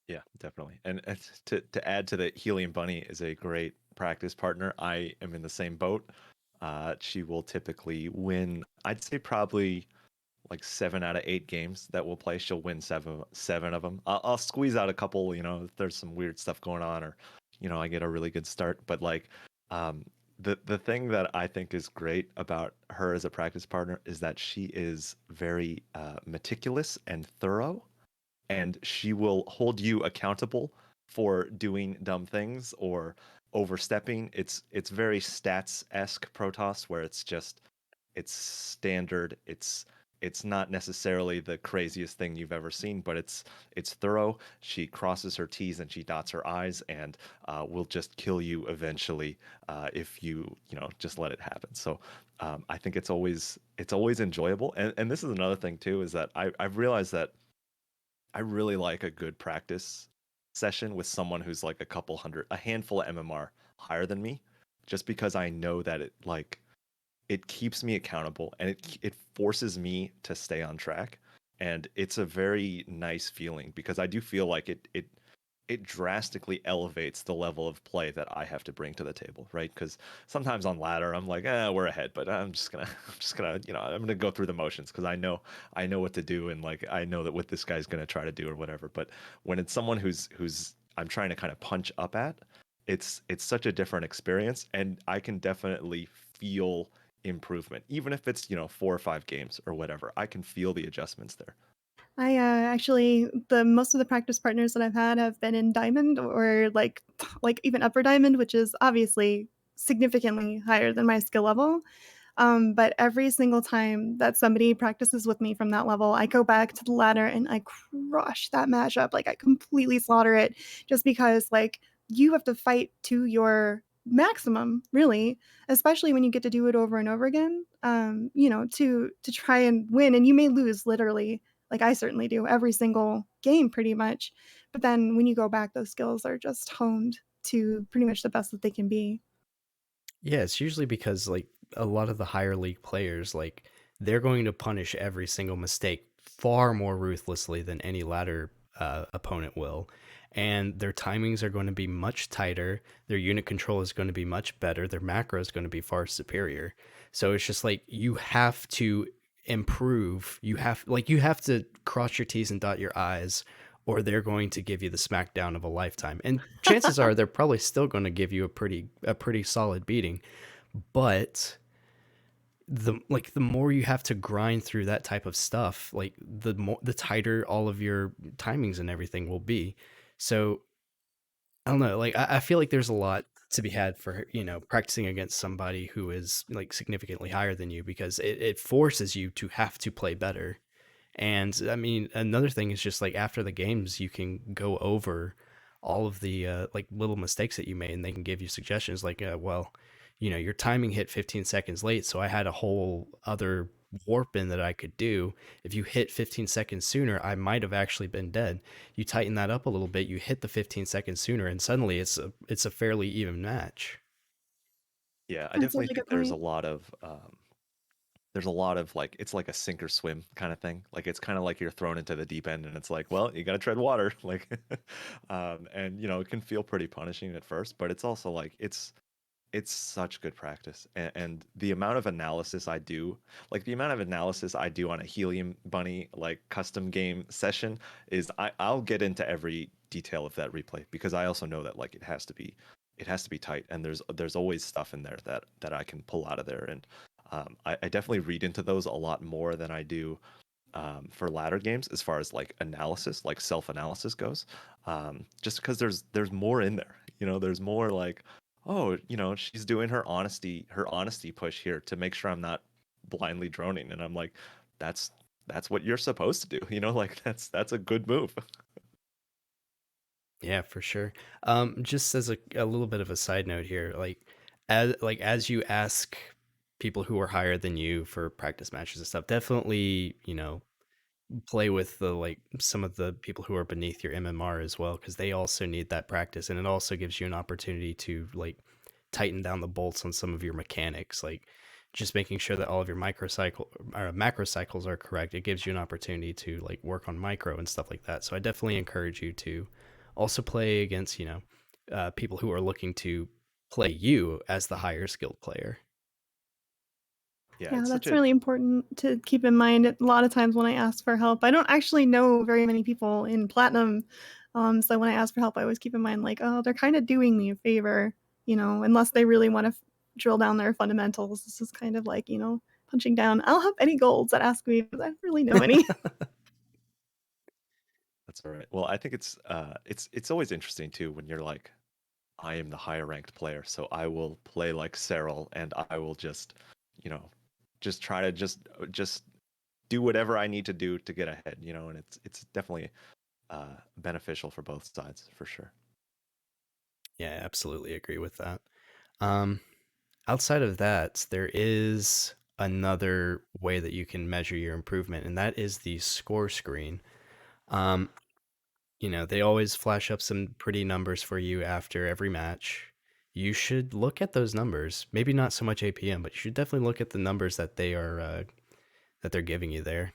Yeah, definitely. And to add to the Helium Bunny is a great practice partner. I am in the same boat. She will typically win, I'd say probably like 7 out of 8 games that we'll play. She'll win seven of them. I'll squeeze out a couple, if there's some weird stuff going on, or, I get a really good start. But like, um, the thing that I think is great about her as a practice partner is that she is very meticulous and thorough, and she will hold you accountable for doing dumb things or overstepping. It's very stats-esque Protoss, where it's standard. It's not necessarily the craziest thing you've ever seen, but it's thorough. She crosses her T's and she dots her I's, and will just kill you eventually if you just let it happen. So I think it's always enjoyable. And this is another thing too, is that I've realized that I really like a good practice session with someone who's like a handful of MMR higher than me, just because I know that it keeps me accountable, and it forces me to stay on track. And it's a very nice feeling, because I do feel like it drastically elevates the level of play that I have to bring to the table, right? Because sometimes on ladder I'm like, we're ahead, but I'm gonna go through the motions, because I know what to do, and like I know that what this guy's gonna try to do or whatever. But when it's someone who's I'm trying to kind of punch up at, it's such a different experience, and I can definitely feel improvement, even if it's 4 or 5 games or whatever. I can feel the adjustments there. I actually the most of the practice partners that I've had have been in diamond, or like even upper diamond, which is obviously significantly higher than my skill level. But every single time that somebody practices with me from that level, I go back to the ladder and I crush that matchup. Like I completely slaughter it, just because like you have to fight to your maximum, really, especially when you get to do it over and over again. To try and win, and you may lose literally, like I certainly do, every single game pretty much. But then when you go back, those skills are just honed to pretty much the best that they can be. Yeah, it's usually because like a lot of the higher league players, like they're going to punish every single mistake far more ruthlessly than any ladder opponent will. and their timings are going to be much tighter. Their unit control is going to be much better. Their macro is going to be far superior. So it's just like you have to improve. You have to cross your T's and dot your I's, or they're going to give you the smackdown of a lifetime. And chances are they're probably still going to give you a pretty solid beating. But the more you have to grind through that type of stuff, like the tighter all of your timings and everything will be. So I don't know, like I feel like there's a lot to be had for, practicing against somebody who is like significantly higher than you, because it forces you to have to play better. And I mean, another thing is just like after the games, you can go over all of the like little mistakes that you made, and they can give you suggestions like, well, your timing hit 15 seconds late, so I had a whole other warp in that I could do. If you hit 15 seconds sooner, I might have actually been dead. You tighten that up a little bit, you hit the 15 seconds sooner, and suddenly it's a fairly even match. Yeah, I That's a definitely really think good point. there's a lot of like it's like a sink or swim kind of thing. Like it's kind of like you're thrown into the deep end and it's like, well, you got to tread water. Like and it can feel pretty punishing at first, but it's also like it's such good practice. And the amount of analysis I do, like the amount of analysis I do on a Helium Bunny like custom game session is I'll get into every detail of that replay because I also know that like it has to be tight and there's always stuff in there that I can pull out of there. And I definitely read into those a lot more than I do for ladder games as far as like analysis, like self-analysis goes. Just because there's more in there. There's more like, oh, she's doing her honesty push here to make sure I'm not blindly droning. And I'm like, that's that's what you're supposed to do. Like that's a good move. Yeah, for sure. Just as a little bit of a side note here, as you ask people who are higher than you for practice matches and stuff, definitely, play with the like some of the people who are beneath your MMR as well, because they also need that practice, and it also gives you an opportunity to like tighten down the bolts on some of your mechanics, like just making sure that all of your microcycle or macro cycles are correct. It gives you an opportunity to like work on micro and stuff like that. So I definitely encourage you to also play against people who are looking to play you as the higher skilled player. Yeah, Yeah, it's such that's a really important to keep in mind. A lot of times when I ask for help, I don't actually know very many people in Platinum. So when I ask for help, I always keep in mind, like, oh, they're kind of doing me a favor, unless they really want to drill down their fundamentals. This is kind of like, punching down. I'll have any golds that ask me, but I don't really know any. That's all right. Well, I think it's always interesting too when you're like, I am the higher ranked player, so I will play like Cyril and I will you know, just try to just do whatever I need to do to get ahead, and it's definitely beneficial for both sides for sure. Yeah, absolutely agree with that. Um, Outside of that, there is another way that you can measure your improvement, and that is the score screen. Um, they always flash up some pretty numbers for you after every match. You should look at those numbers. Maybe not so much APM, but you should definitely look at the numbers that they're giving you there.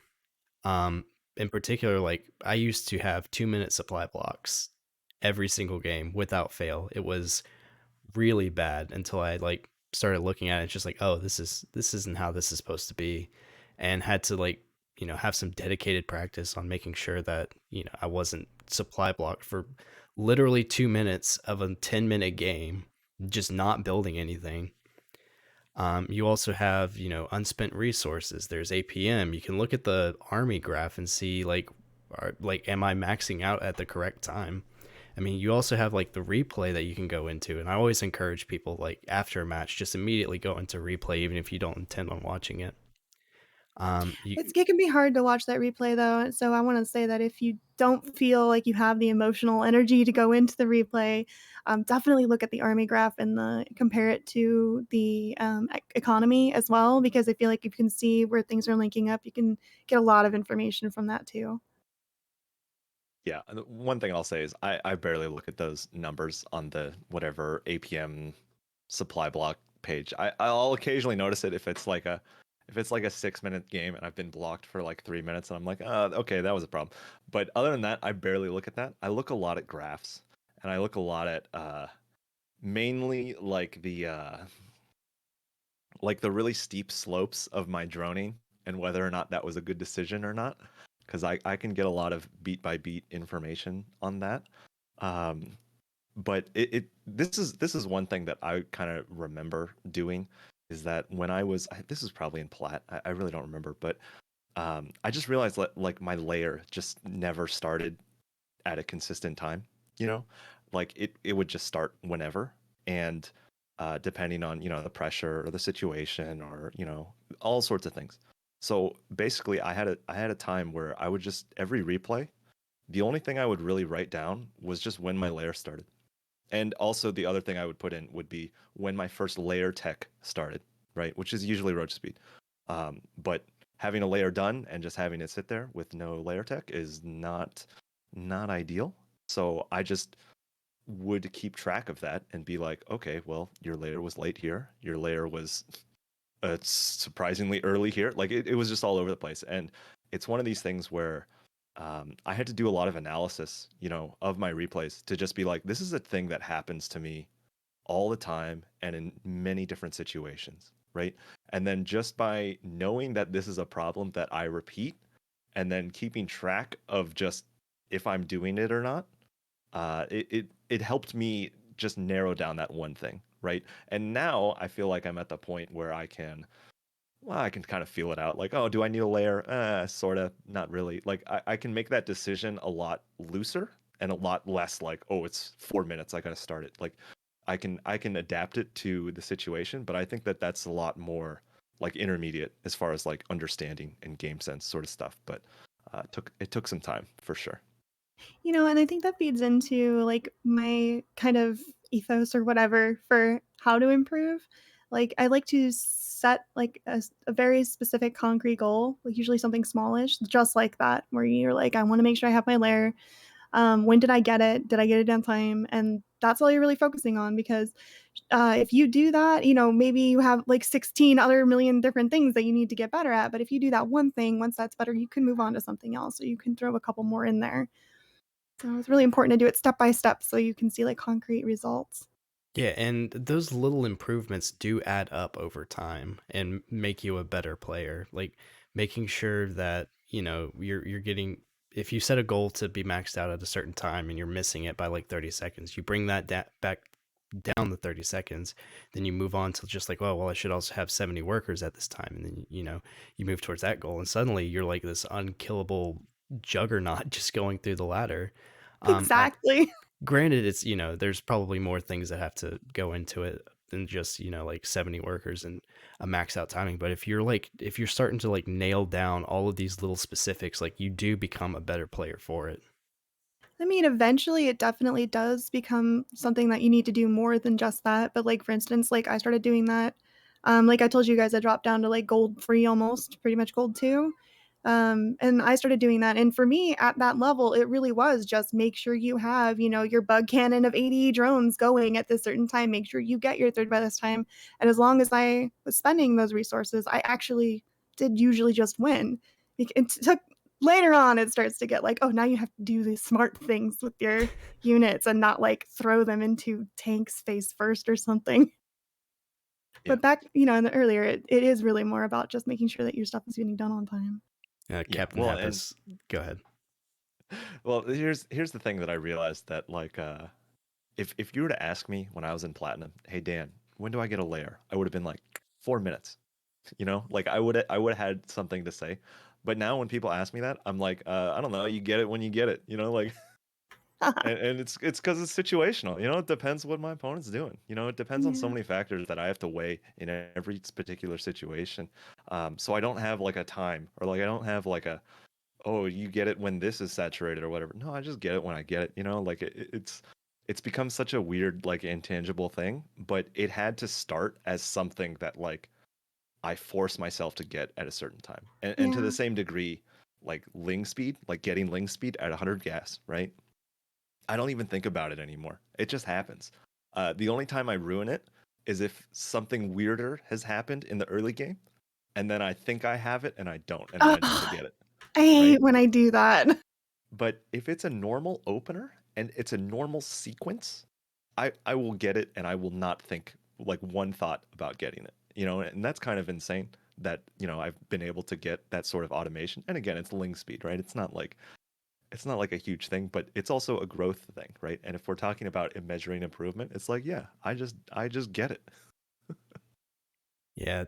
In particular, like I used to have 2 minute supply blocks every single game without fail. It was really bad until I like started looking at it. It's just like, oh, this isn't how this is supposed to be, and had to like have some dedicated practice on making sure that I wasn't supply blocked for literally 2 minutes of a 10-minute game, just not building anything. You also have unspent resources. There's APM. You can look at the army graph and see like am I maxing out at the correct time. I mean, you also have like the replay that you can go into, and I always encourage people like after a match just immediately go into replay, even if you don't intend on watching it. It can be hard to watch that replay though. So I want to say that if you don't feel like you have the emotional energy to go into the replay, definitely look at the army graph and compare it to the economy as well, because I feel like if you can see where things are linking up, you can get a lot of information from that too. Yeah, and the one thing I'll say is I barely look at those numbers on the whatever APM supply block page. I'll occasionally notice it if it's like If it's like a 6 minute game and I've been blocked for like 3 minutes, and I'm like, okay, that was a problem. But other than that, I barely look at that. I look a lot at graphs, and I look a lot at mainly like the really steep slopes of my droning and whether or not that was a good decision or not. Because I can get a lot of beat by beat information on that. Um, but this is one thing that I kind of remember doing is that when this is probably in plat, I really don't remember, but I just realized that like my layer just never started at a consistent time, you know, like it would just start whenever, and depending on the pressure or the situation or all sorts of things. So basically, I had a time where I would just every replay, the only thing I would really write down was just when my layer started. And also the other thing I would put in would be when my first layer tech started, right? Which is usually roach speed. But having a layer done and just having it sit there with no layer tech is not ideal. So I just would keep track of that and be like, okay, well, your layer was late here. Your layer was surprisingly early here. Like it was just all over the place. And it's one of these things where I had to do a lot of analysis, of my replays to just be like, this is a thing that happens to me all the time and in many different situations, right? And then just by knowing that this is a problem that I repeat and then keeping track of just if I'm doing it or not, it helped me just narrow down that one thing, right? And now I feel like I'm at the point where I can kind of feel it out. Like, oh, do I need a layer? Sort of, not really. Like, I can make that decision a lot looser and a lot less like, oh, it's 4 minutes, I gotta start it. Like, I can adapt it to the situation, but I think that that's a lot more like intermediate as far as like understanding and game sense sort of stuff. But it took some time for sure. And I think that feeds into like my kind of ethos or whatever for how to improve. Like I like to set like a very specific concrete goal, like usually something smallish, just like that, where you're like, I want to make sure I have my layer. When did I get it? Did I get it on time? And that's all you're really focusing on because if you do that, maybe you have like 16 other million different things that you need to get better at. But if you do that one thing, once that's better, you can move on to something else. So you can throw a couple more in there. So it's really important to do it step by step so you can see like concrete results. Yeah, and those little improvements do add up over time and make you a better player. Like making sure that, you're getting if you set a goal to be maxed out at a certain time and you're missing it by like 30 seconds, you bring that back down the 30 seconds, then you move on to just like, oh, well, I should also have 70 workers at this time. And then, you move towards that goal and suddenly you're like this unkillable juggernaut just going through the ladder. I Exactly. Granted, it's, there's probably more things that have to go into it than just, like 70 workers and a max out timing. But if you're starting to like nail down all of these little specifics, like you do become a better player for it. I mean, eventually it definitely does become something that you need to do more than just that. But like for instance, like I started doing that. Like I told you guys, I dropped down to like gold 3 almost, pretty much gold 2. And I started doing that. And for me at that level, it really was just make sure you have, your bug cannon of 80 drones going at this certain time. Make sure you get your third by this time. And as long as I was spending those resources, I actually did usually just win. It took later on it starts to get like, oh, now you have to do these smart things with your units and not like throw them into tanks face first or something. Yeah. But back, in the earlier, it is really more about just making sure that your stuff is getting done on time. Yeah. Captain Well, and Happus, go ahead. well, here's the thing that I realized that like if you were to ask me when I was in platinum, hey Dan, when do I get a layer? I would have been like 4 minutes. Like I would have had something to say. But now when people ask me that, I'm like, I don't know, you get it when you get it, like and it's because it's situational. It depends what my opponent's doing. It depends on so Yeah. many factors that I have to weigh in every particular situation. So I don't have like a time or like I don't have like a, oh, you get it when this is saturated or whatever. No, I just get it when I get it. Like it's become such a weird like intangible thing, but it had to start as something that like I force myself to get at a certain time. And to the Yeah. same degree, like ling speed, like getting ling speed at 100 gas, right? I don't even think about it anymore. It just happens. The only time I ruin it is if something weirder has happened in the early game, and then I think I have it and I don't, and then I just Ugh, forget it, I right? hate when I do that. But if it's a normal opener and it's a normal sequence, I will get it and I will not think like one thought about getting it. And that's kind of insane that, I've been able to get that sort of automation. And again, it's ling speed, right? It's not like a huge thing, but it's also a growth thing, right? And if we're talking about measuring improvement, it's like, yeah, I just get it. Yeah,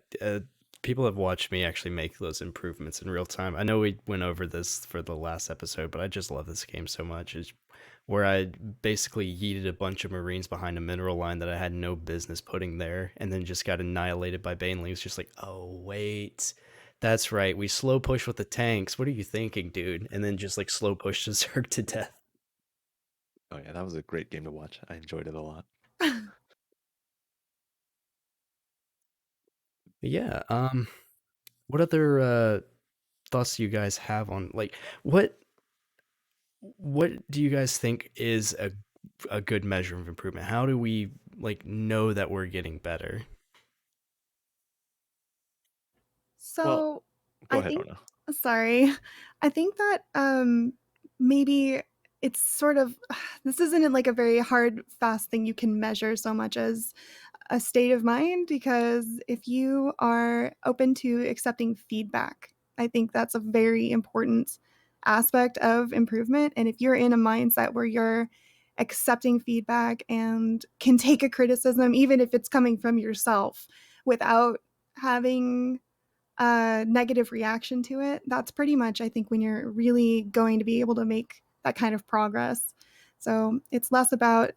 people have watched me actually make those improvements in real time. I know we went over this for the last episode, but I just love this game so much. Is where I basically yeeted a bunch of Marines behind a mineral line that I had no business putting there, and then just got annihilated by Banelings. Just like, oh wait, that's right, we slow push with the tanks. What are you thinking, dude? And then just like slow push the Zerg to death. Oh yeah, that was a great game to watch. I enjoyed it a lot. But yeah. What other thoughts do you guys have on like what do you guys think is a good measure of improvement? How do we like know that we're getting better? Well, So go I ahead, think, Ona. sorry, I think that maybe it's sort of, this isn't like a very hard, fast thing you can measure so much as a state of mind, because if you are open to accepting feedback, I think that's a very important aspect of improvement. And if you're in a mindset where you're accepting feedback and can take a criticism, even if it's coming from yourself, without having a negative reaction to it, that's pretty much, I think, when you're really going to be able to make that kind of progress. So it's less about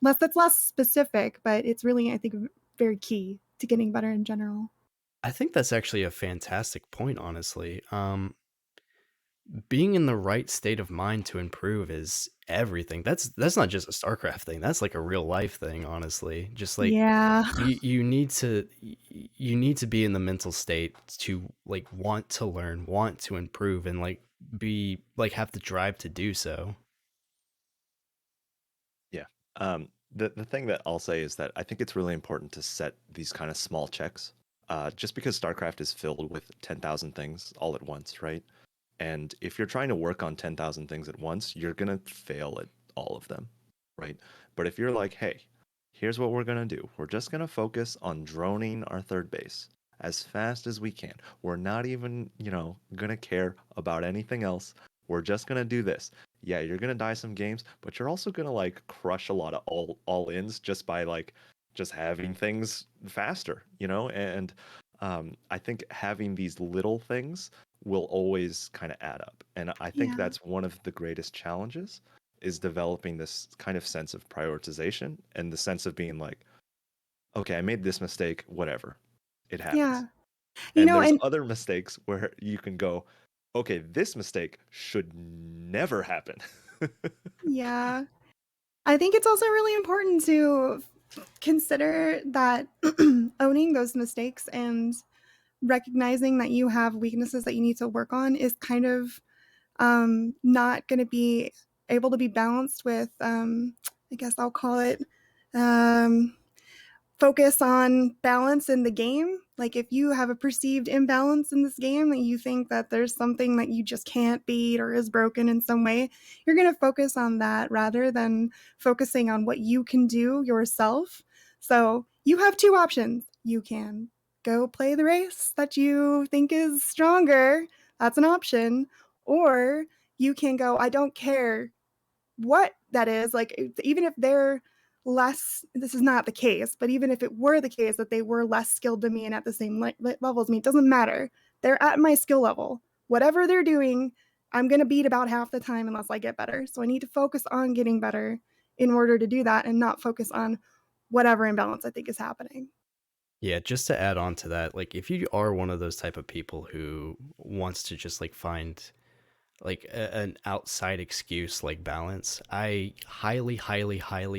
that's less specific, but it's really, I think, very key to getting better in general. I think that's actually a fantastic point, honestly. Being in the right state of mind to improve is everything. That's not just a StarCraft thing. That's like a real life thing, honestly. Just like Yeah. you need to be in the mental state to like want to learn, want to improve, and like be like have the drive to do so. Yeah. The thing that I'll say is that I think it's really important to set these kind of small checks. Just because StarCraft is filled with 10,000 things all at once, right? And if you're trying to work on 10,000 things at once, you're going to fail at all of them, right? But if you're like, hey, here's what we're going to do. We're just going to focus on droning our third base as fast as we can. We're not even, going to care about anything else. We're just going to do this. Yeah, you're going to die some games, but you're also going to like crush a lot of all-ins just by like just having things faster, And I think having these little things will always kind of add up. And I think Yeah. that's one of the greatest challenges is developing this kind of sense of prioritization and the sense of being like, okay, I made this mistake, whatever. It Yeah. happens. You And know, there's and other mistakes where you can go, okay, this mistake should never happen. yeah, I think it's also really important to consider that owning those mistakes and recognizing that you have weaknesses that you need to work on is kind of not going to be able to be balanced with, I guess I'll call it, um, focus on balance in the game. Like if you have a perceived imbalance in this game that you think that there's something that you just can't beat or is broken in some way, you're going to focus on that rather than focusing on what you can do yourself. So you have two options. You can go play the race that you think is stronger. That's an option. Or you can go, I don't care what that is, like even if they're less, this is not the case, but even if it were the case that they were less skilled than me and at the same level as me, it doesn't matter. They're at my skill level. Whatever they're doing, I'm going to beat about half the time unless I get better. So I need to focus on getting better in order to do that and not focus on whatever imbalance I think is happening. Yeah, just to add on to that, like if you are one of those type of people who wants to just like find like an outside excuse like balance, I highly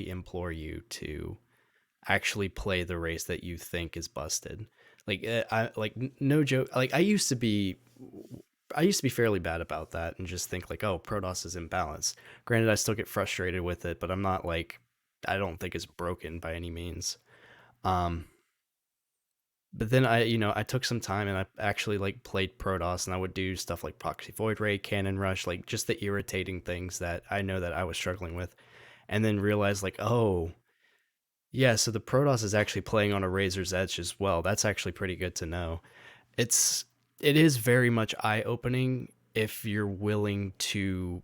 implore you to actually play the race that you think is busted. Like I like no joke. Like I used to be fairly bad about that and just think like, oh, Protoss is imbalanced. Granted, I still get frustrated with it, but I'm not like I don't think it's broken by any means. Um, But then I took some time and I actually like played Protoss, and I would do stuff like Proxy Void Ray, Cannon Rush, like just the irritating things that I know that I was struggling with, and then realized like, oh, yeah, so the Protoss is actually playing on a razor's edge as well. That's actually pretty good to know. It's it is very much eye opening if you're willing to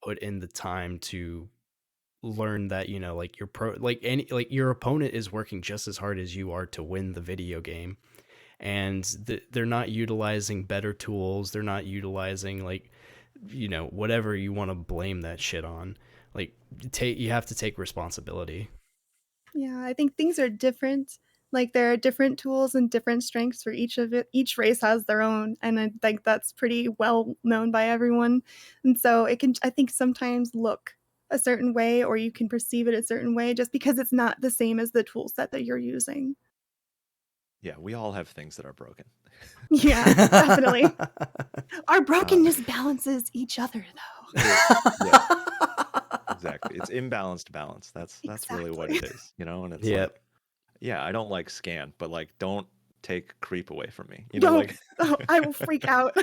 put in the time to learn that like your opponent is working just as hard as you are to win the video game, and they're not utilizing better tools, they're not utilizing like whatever you want to blame that shit on. Like you have to take responsibility. Yeah, I think things are different. Like there are different tools and different strengths for each of it. Each race has their own, and I think that's pretty well known by everyone. And so it can, I think, sometimes look a certain way, or you can perceive it a certain way just because it's not the same as the tool set that you're using. Yeah, we all have things that are broken. Yeah, definitely. Our Uh, brokenness balances each other, though. yeah, exactly. It's imbalanced balance. That's really what Exactly. it is, And it's Yep. like, yeah, I don't like scan, but like, don't take creep away from me, Don't. like. Oh, I will freak out.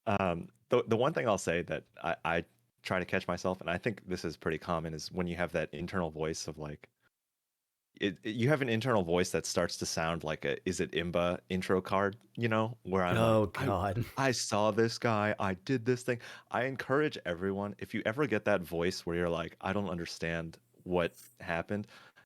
The one thing I'll say that I try to catch myself, and I think this is pretty common, is when you have that internal voice of like, you have an internal voice that starts to sound like a "Is it Imba" intro card, where I'm like, Oh I god. I saw this guy, I did this thing. I encourage everyone, if you ever get that voice where you're like, I don't understand what happened,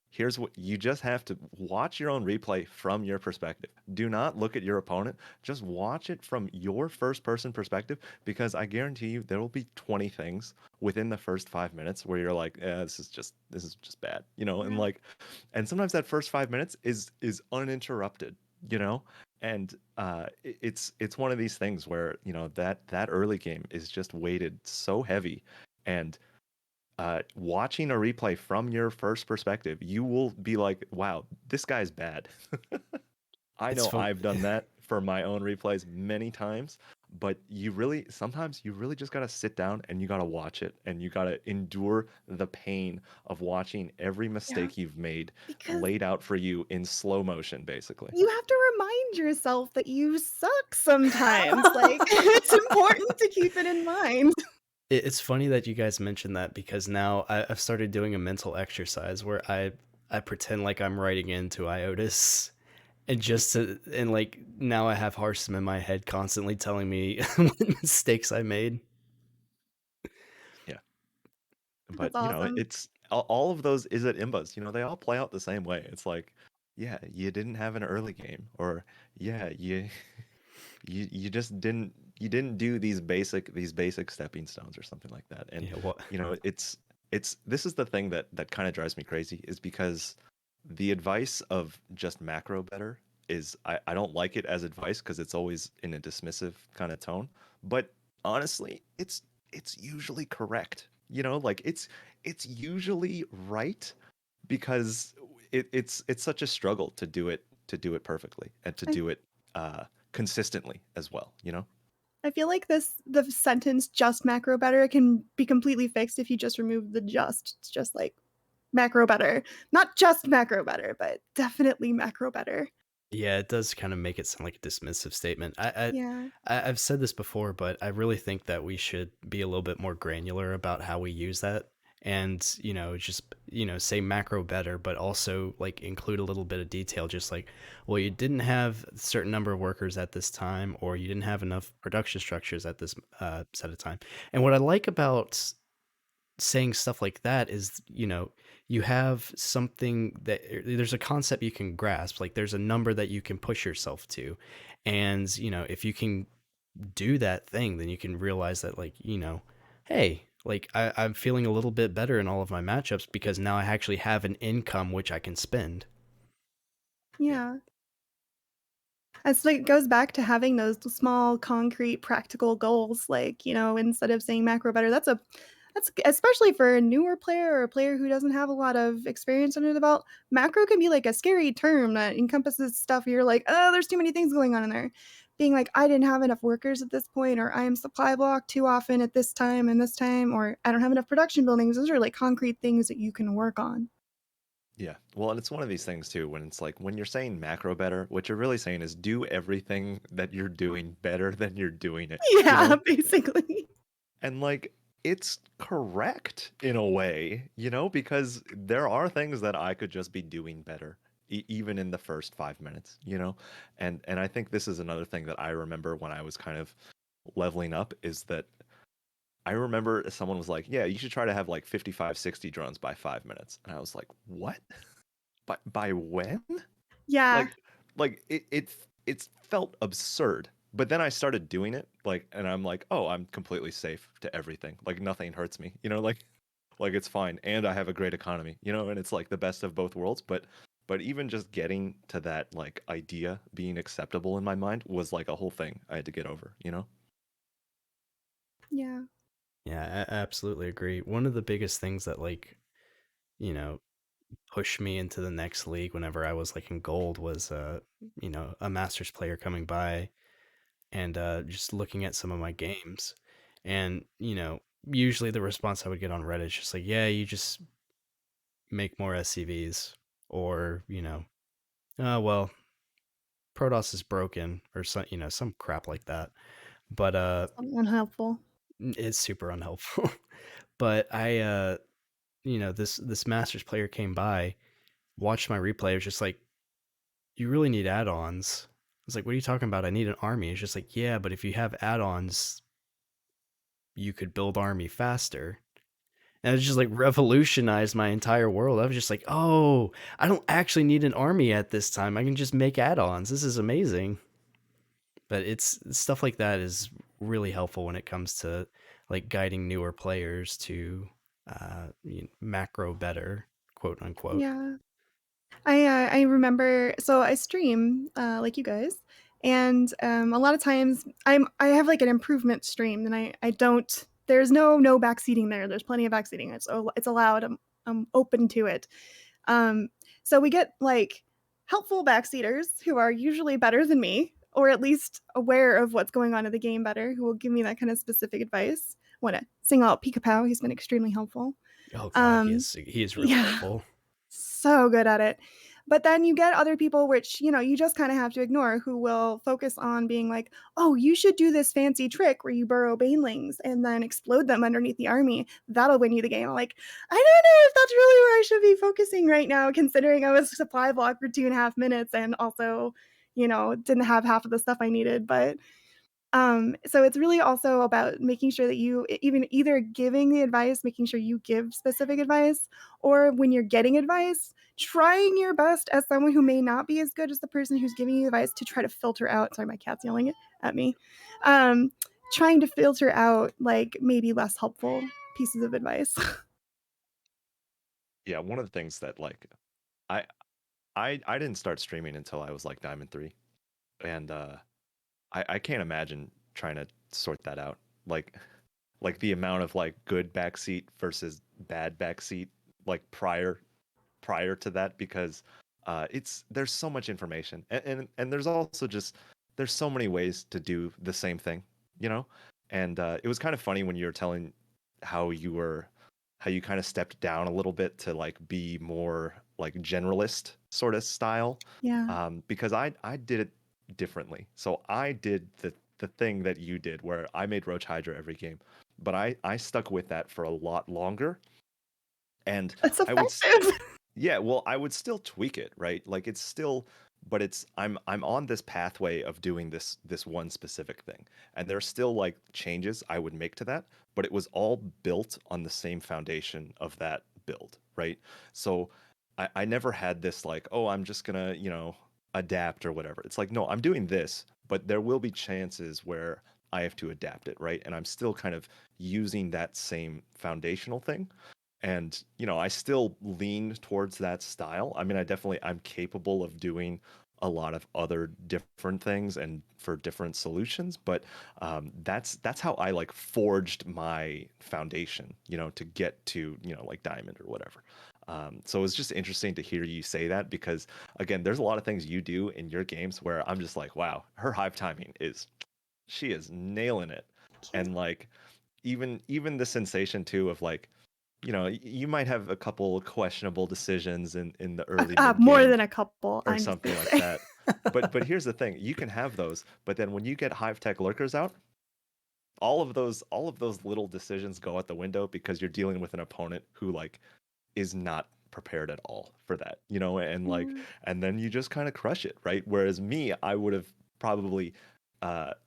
here's what you just have to watch your own replay from your perspective. Do not look at your opponent. Just watch it from your first person perspective, because I guarantee you there will be 20 things within the first 5 minutes where you're like, this is just bad, and Yeah. like, and sometimes that first 5 minutes is uninterrupted, you know, and it's one of these things where that early game is just weighted so heavy, and watching a replay from your first perspective, you will be like, wow, this guy's bad. I It's know fun. I've done that for my own replays many times, but sometimes you really just got to sit down and you got to watch it, and you got to endure the pain of watching every Yeah. mistake you've made Because laid out for you in slow motion, basically. you have to remind yourself that you suck sometimes. Like, it's important to keep it in mind. It's funny that you guys mentioned that, because now I've started doing a mental exercise where I pretend like I'm writing into IOTIS, and like now I have Harsum in my head constantly telling me what mistakes I made. Yeah. But That's awesome. it's all of those is it imbas, they all play out the same way. It's like, yeah, you didn't have an early game, or yeah, you just didn't do these basic stepping stones or something like that. And Yeah, what? it's this is the thing that kind of drives me crazy, is because the advice of just macro better is, I don't like it as advice, because it's always in a dismissive kind of tone. But honestly, it's usually correct. Like, it's usually right, because it's such a struggle to do it perfectly, and to I, do it consistently as well. I feel like the sentence just macro better can be completely fixed if you just remove the just. It's just like macro better. Not just macro better, but definitely macro better. Yeah, it does kind of make it sound like a dismissive statement. Yeah. I've said this before, but I really think that we should be a little bit more granular about how we use that, and just say macro better, but also like include a little bit of detail, just like, well, you didn't have a certain number of workers at this time, or you didn't have enough production structures at this set of time. And what I like about saying stuff like that is, you have something that there's a concept you can grasp, like there's a number that you can push yourself to, and if you can do that thing, then you can realize that, like, hey, like I'm feeling a little bit better in all of my matchups because now I actually have an income which I can spend. Yeah. Yeah. It's like it goes back to having those small, concrete, practical goals. Like, instead of saying macro better, that's especially for a newer player or a player who doesn't have a lot of experience under the belt. Macro can be like a scary term that encompasses stuff. You're like, oh, there's too many things going on in there. Being like, I didn't have enough workers at this point, or I am supply blocked too often at this time and this time, or I don't have enough production buildings. Those are like concrete things that you can work on. Yeah. Well, and it's one of these things too, when it's like when you're saying macro better, what you're really saying is do everything that you're doing better than you're doing it, you Yeah, know? basically. And like it's correct in a way, because there are things that I could just be doing better even in the first 5 minutes, And I think this is another thing that I remember when I was kind of leveling up is that I remember someone was like, "Yeah, you should try to have like 55, 60 drones by 5 minutes." And I was like, "What? By when?" Yeah. Like it felt absurd. But then I started doing it, and I'm like, "Oh, I'm completely safe to everything. Like nothing hurts me." Like it's fine and I have a great economy, and it's like the best of both worlds, but even just getting to that like idea being acceptable in my mind was like a whole thing I had to get over. Yeah. Yeah, I absolutely agree. One of the biggest things that like, you know, pushed me into the next league whenever I was like in gold was a masters player coming by and just looking at some of my games. And, usually the response I would get on Reddit is just like, yeah, you just make more SCVs or, oh well, Protoss is broken or some crap like that. But Unhelpful. it's super unhelpful. But I this Masters player came by, watched my replay, was just like, you really need add-ons. I was like, what are you talking about? I need an army. It's just like, yeah, but if you have add-ons, you could build army faster. And it just like revolutionized my entire world. I was just like, oh, I don't actually need an army at this time. I can just make add-ons. This is amazing. But it's stuff like that is really helpful when it comes to like guiding newer players to macro better, quote unquote. Yeah. I remember, so I stream like you guys, and a lot of times I have like an improvement stream, and I don't, there's no backseating there. There's plenty of backseating. It's allowed. I'm open to it. Um, so we get like helpful backseaters who are usually better than me, or at least aware of what's going on in the game better, who will give me that kind of specific advice. Want to single out Pika Pow? He's been extremely helpful. Oh god, Um, he is really yeah, helpful. so good at it. But then you get other people, which, you just kind of have to ignore, who will focus on being like, oh, you should do this fancy trick where you burrow banelings and then explode them underneath the army. That'll win you the game. I'm like, I don't know if that's really where I should be focusing right now, considering I was supply block for 2.5 minutes and also, didn't have half of the stuff I needed. But so it's really also about making sure that you even either giving the advice, making sure you give specific advice, or when you're getting advice, trying your best as someone who may not be as good as the person who's giving you advice to try to filter out. Sorry, my cat's yelling at me. Um, Trying to filter out like maybe less helpful pieces of advice. Yeah, one of the things that like I I didn't start streaming until I was like Diamond 3. And I can't imagine trying to sort that out. Like like the amount of like good backseat versus bad backseat like prior to that because it's there's so much information and there's also just there's so many ways to do the same thing, you know? And it was kind of funny when you were telling how you were how you kind of stepped down a little bit to like be more like generalist sort of style Yeah. because I did it differently. So I did the thing that you did where I made Roach Hydra every game, but I stuck with that for a lot longer and That's I would effective. yeah, well, I would still tweak it, right? Like it's still, but it's I'm on this pathway of doing this one specific thing. And there's still like changes I would make to that, but it was all built on the same foundation of that build, right? So I never had this like, oh, I'm just gonna, adapt or whatever. It's like, no, I'm doing this, but there will be chances where I have to adapt it, right? And I'm still kind of using that same foundational thing and I still lean towards that style. I mean, I'm capable of doing a lot of other different things and for different solutions, but that's how I like forged my foundation, to get to like diamond or whatever. So it's just interesting to hear you say that because again, there's a lot of things you do in your games where I'm just like, wow, her hive timing is she is nailing it, and like even the sensation too of like you know, you might have a couple questionable decisions in the early mid More game than a couple, or I'm just something gonna like say. that. But here's the thing: you can have those, but then when you get hive tech lurkers out, all of those little decisions go out the window because you're dealing with an opponent who like is not prepared at all for that, you know, and like, Yeah. and then you just kind of crush it, right? Whereas me, I would have probably,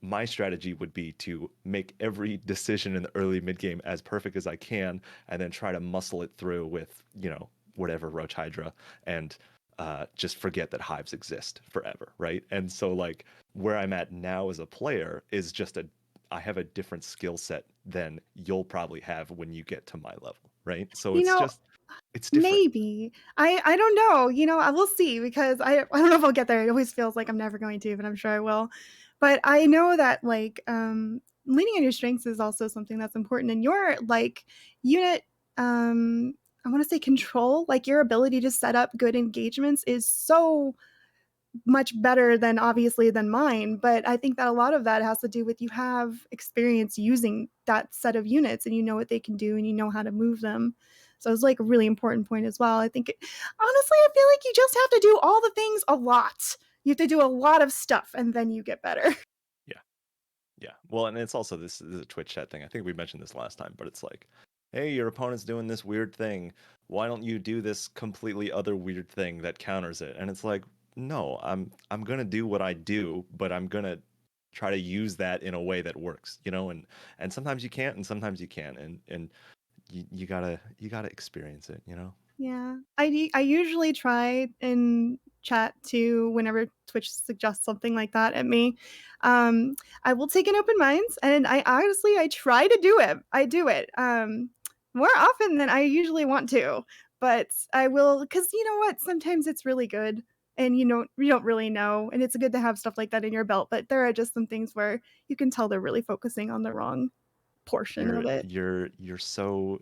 my strategy would be to make every decision in the early mid game as perfect as I can, and then try to muscle it through with, you know, whatever Roach Hydra, and just forget that hives exist forever, right? And so like where I'm at now as a player is just I have a different skill set than you'll probably have when you get to my level, right? So You it's know, just it's different. maybe. I don't know, I will see because I don't know if I'll get there. It always feels like I'm never going to, but I'm sure I will. But I know that, like, leaning on your strengths is also something that's important, and your, like, unit, I wanna say control, like, your ability to set up good engagements is so much better than obviously than mine, but I think that a lot of that has to do with you have experience using that set of units and you know what they can do and you know how to move them. So it's like a really important point as well. I think honestly, I feel like you just have to do all the things a lot. You have to do a lot of stuff and then you get better. Yeah. Yeah. Well, and it's also this is a Twitch chat thing. I think we mentioned this last time, but it's like, hey, your opponent's doing this weird thing. Why don't you do this completely other weird thing that counters it? And it's like, no, I'm gonna do what I do, but I'm gonna try to use that in a way that works, you know, and sometimes you can't and sometimes you can. And you gotta experience it, you know? Yeah. I usually try in chat too whenever Twitch suggests something like that at me. Um, I will take an open mind, and I try to do it. I do it, more often than I usually want to, but I will, because you know what? Sometimes it's really good, and you don't really know, and it's good to have stuff like that in your belt, but there are just some things where you can tell they're really focusing on the wrong portion You're of it. you're so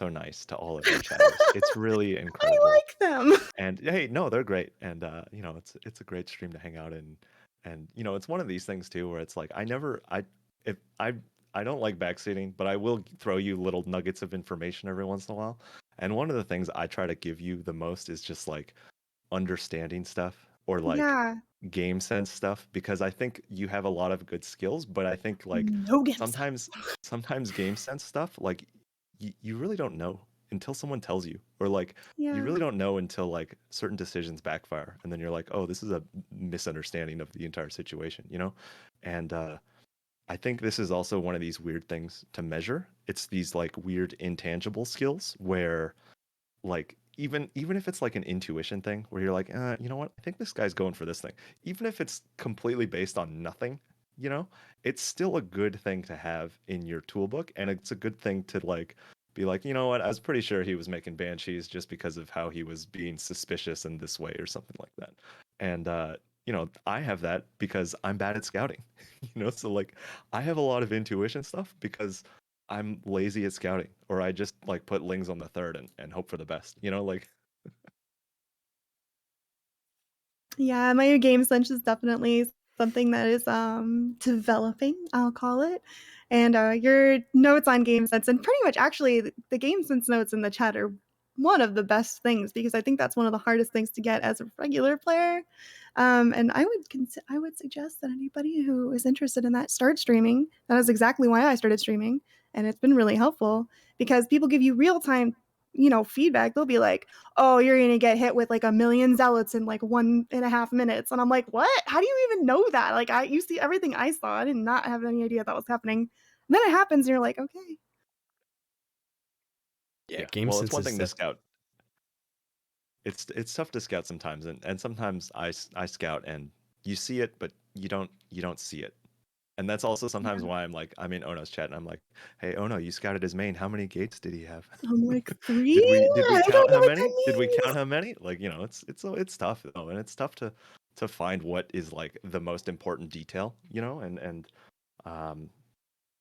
nice to all of your chatters. It's really I incredible. like them. And hey, no, they're great. And you know, it's a great stream to hang out in. And you know, it's one of these things too where it's like I never I if I don't like backseating, but I will throw you little nuggets of information every once in a while. And one of the things I try to give you the most is just like understanding stuff or like Yeah. game sense stuff because I think you have a lot of good skills, but I think like No game sometimes sense. sometimes game sense stuff like you really don't know until someone tells you or like you Yeah. really don't know until like certain decisions backfire and then you're like, "Oh, this is a misunderstanding of the entire situation," you know? And I think this is also one of these weird things to measure. It's these like weird intangible skills where like even if it's like an intuition thing where you're like, you know what, I think this guy's going for this thing, even if it's completely based on nothing, you know, it's still a good thing to have in your toolbook, and it's a good thing to like be like, you know what, I was pretty sure he was making banshees just because of how he was being suspicious in this way or something like that. And you know, I have that because I'm bad at scouting. You know, so like I have a lot of intuition stuff because I'm lazy at scouting, or I just like put lings on the third and hope for the best. You know, like Yeah, my game sense is definitely something that is, developing, I'll call it, and, your notes on game sense and pretty much actually the game sense notes in the chat are one of the best things because I think that's one of the hardest things to get as a regular player, and I would suggest that anybody who is interested in that start streaming. That is exactly why I started streaming, and it's been really helpful because people give you real time, feedback. They'll be like, "Oh, you're gonna get hit with like a million zealots in like 1.5 minutes." And I'm like, what? How do you even know that? Like, you see everything I saw. I did not have any idea that was happening. And then it happens, and you're like, okay. Yeah, yeah. game Well, it's sense one is thing to scout. It's tough to scout sometimes, and sometimes I scout and you see it, but you don't see it. And that's also sometimes Yeah. why I'm in Ono's chat and I'm like, hey Ono, you scouted his main. How many gates did he have? I'm like, three? did we I don't count know how what many? that Did we count means. how many? Like, you know, it's tough though, and it's tough to find what is like the most important detail, you know, and um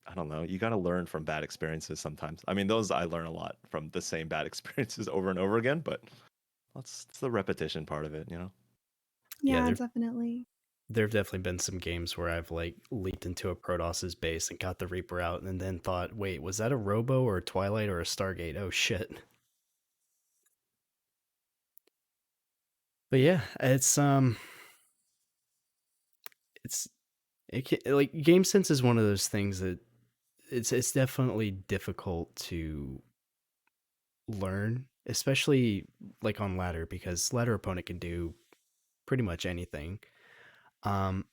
I don't know. You got to learn from bad experiences sometimes. I mean, those I learn a lot from the same bad experiences over and over again, but it's the repetition part of it, you know? yeah, Yeah, definitely. there have definitely been some games where I've like leaped into a Protos's base and got the Reaper out, and then thought, wait, was that a Robo or a Twilight or a Stargate? Oh shit! But yeah, it's like game sense is one of those things that it's definitely difficult to learn, especially like on ladder, because ladder opponent can do pretty much anything. Um,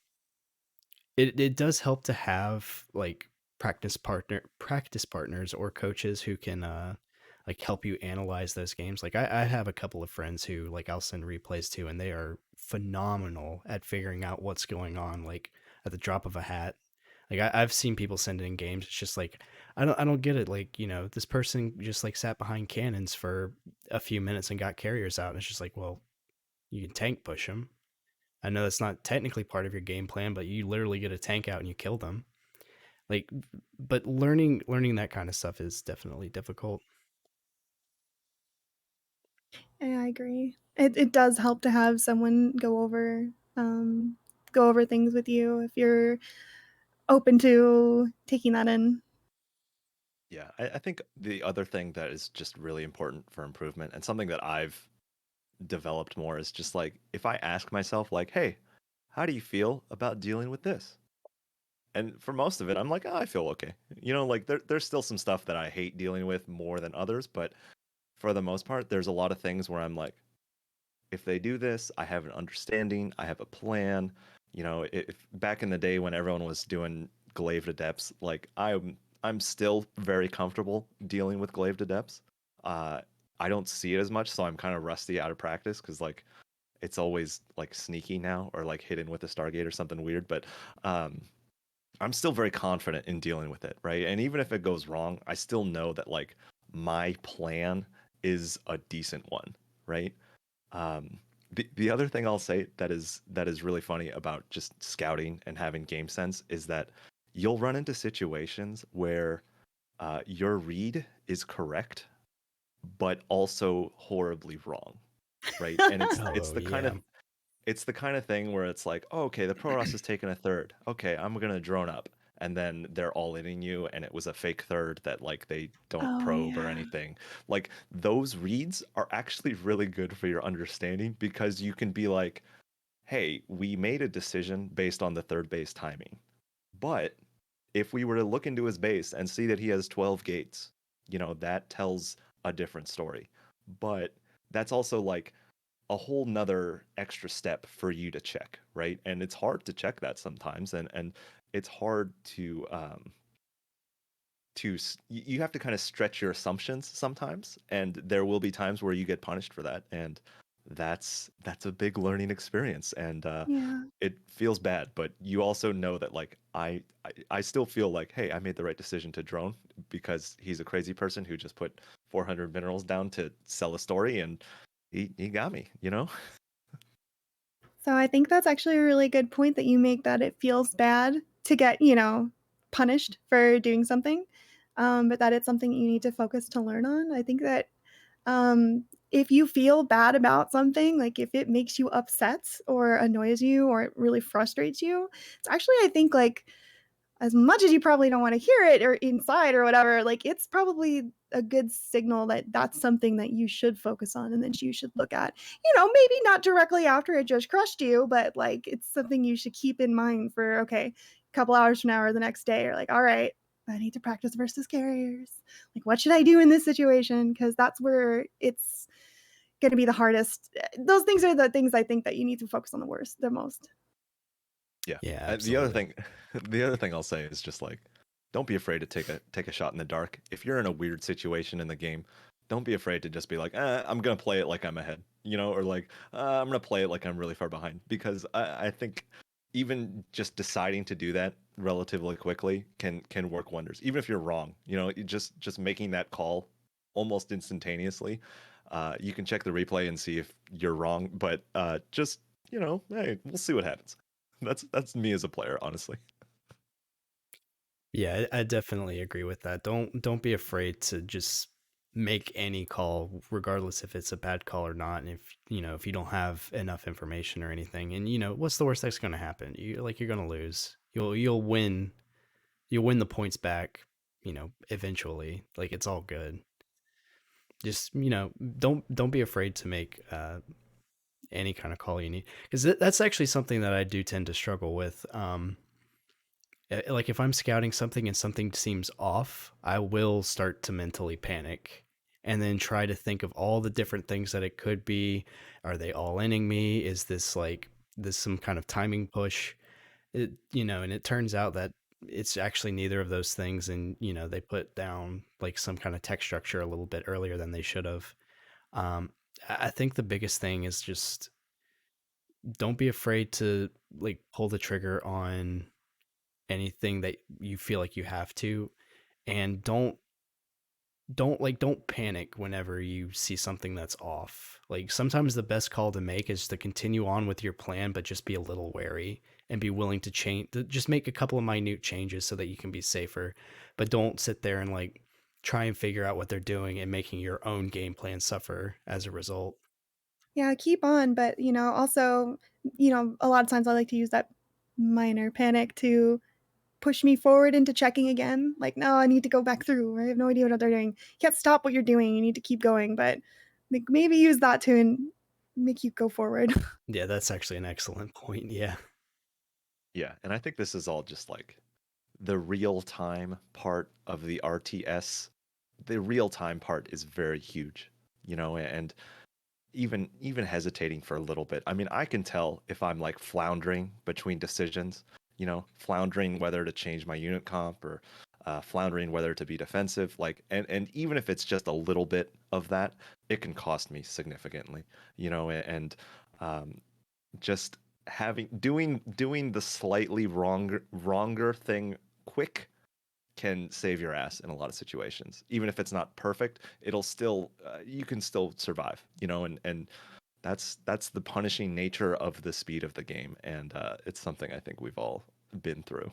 it does help to have like practice partners or coaches who can like help you analyze those games. Like I have a couple of friends who like I'll send replays to, and they are phenomenal at figuring out what's going on like at the drop of a hat. Like I've seen people send in games. It's just like I don't get it. Like, you know, this person just like sat behind cannons for a few minutes and got carriers out. And it's just like, well, you can tank push them. I know that's not technically part of your game plan, but you literally get a tank out and you kill them. Like, but learning that kind of stuff is definitely difficult. Yeah, I agree. It does help to have someone um, go over things with you if you're open to taking that in. Yeah, I think the other thing that is just really important for improvement and something that I've developed more is just like if I ask myself like, "Hey, how do you feel about dealing with this?" And for most of it, I'm like, "Oh, I feel okay." You know, like there's still some stuff that I hate dealing with more than others, but for the most part, there's a lot of things where I'm like, if they do this, I have an understanding, I have a plan. You know, if back in the day when everyone was doing glaive to depths, like I'm still very comfortable dealing with glaive to depths. Uh, I don't see it as much, so I'm kind of rusty out of practice because like it's always like sneaky now or like hidden with a Stargate or something weird. But um, I'm still very confident in dealing with it, right? And even if it goes wrong, I still know that like my plan is a decent one, right? Um, the other thing I'll say that is really funny about just scouting and having game sense is that you'll run into situations where your read is correct, but also horribly wrong, right? And it's Oh the kind of yeah. it's the kind of thing where it's like, oh, okay, the Protoss has taken a third. Okay, I'm gonna drone up. And then they're all in you, and it was a fake third that like they don't Oh probe or yeah. anything. Like those reads are actually really good for your understanding because you can be like, hey, we made a decision based on the third base timing. But if we were to look into his base and see that he has 12 gates, you know, that tells a different story. But that's also like a whole nother extra step for you to check, right? And it's hard to check that sometimes, and it's hard to you have to kind of stretch your assumptions sometimes, and there will be times where you get punished for that, and that's a big learning experience, and Yeah. it feels bad, but you also know that like I still feel like, hey, I made the right decision to drone because he's a crazy person who just put 400 minerals down to sell a story, and he got me, you know. So I think that's actually a really good point that you make, that it feels bad to get, you know, punished for doing something, but that it's something you need to focus to learn on. I think that if you feel bad about something, like if it makes you upset or annoys you or it really frustrates you, it's actually, I think, like as much as you probably don't want to hear it or inside or whatever, like it's probably a good signal that that's something that you should focus on and that you should look at. You know, maybe not directly after it just crushed you, but like it's something you should keep in mind for, okay, a couple hours from now or the next day. Or like, all right, I need to practice versus carriers. Like, what should I do in this situation? Because that's where it's going to be the hardest. Those things are the things I think that you need to focus on the most. Yeah. Yeah, The other absolutely. thing, the other thing I'll say is just like, don't be afraid to take a shot in the dark. If you're in a weird situation in the game, don't be afraid to just be like, I'm gonna play it like I'm ahead, you know, or like I'm gonna play it like I'm really far behind. Because I think even just deciding to do that relatively quickly can work wonders. Even if you're wrong, you know, just making that call almost instantaneously. You can check the replay and see if you're wrong, but just you know, hey, we'll see what happens. That's me as a player, honestly. Yeah, I definitely agree with that. Don't be afraid to just make any call, regardless if it's a bad call or not. And if you don't have enough information or anything, and what's the worst that's going to happen? You're going to lose. You'll win. You'll win the points back. Eventually. Like it's all good. Just don't be afraid to make any kind of call you need, because that's actually something that I do tend to struggle with. Like if I'm scouting something and something seems off, I will start to mentally panic and then try to think of all the different things that it could be. Are they all inning me? Is this some kind of timing push? And it turns out that it's actually neither of those things. And, they put down like some kind of text structure a little bit earlier than they should have. Um, I think the biggest thing is just don't be afraid to like pull the trigger on anything that you feel like you have to, and don't panic whenever you see something that's off. Like sometimes the best call to make is to continue on with your plan, but just be a little wary and be willing to change, to just make a couple of minute changes so that you can be safer. But don't sit there and like try and figure out what they're doing and making your own game plan suffer as a result. Yeah, keep on, but, also, a lot of times I like to use that minor panic to push me forward into checking again. Like, no, I need to go back through. I have no idea what they're doing. You can't stop what you're doing. You need to keep going, but like maybe use that to make you go forward. Yeah, that's actually an excellent point. Yeah. Yeah, and I think this is all just like the real time part of the RTS. The real time part is very huge, and even hesitating for a little bit. I mean, I can tell if I'm like floundering between decisions, floundering whether to change my unit comp or floundering whether to be defensive. Like, and even if it's just a little bit of that, it can cost me significantly, and um, just doing the slightly wronger thing quick can save your ass in a lot of situations. Even if it's not perfect, it'll still you can still survive, and that's the punishing nature of the speed of the game, and it's something I think we've all been through.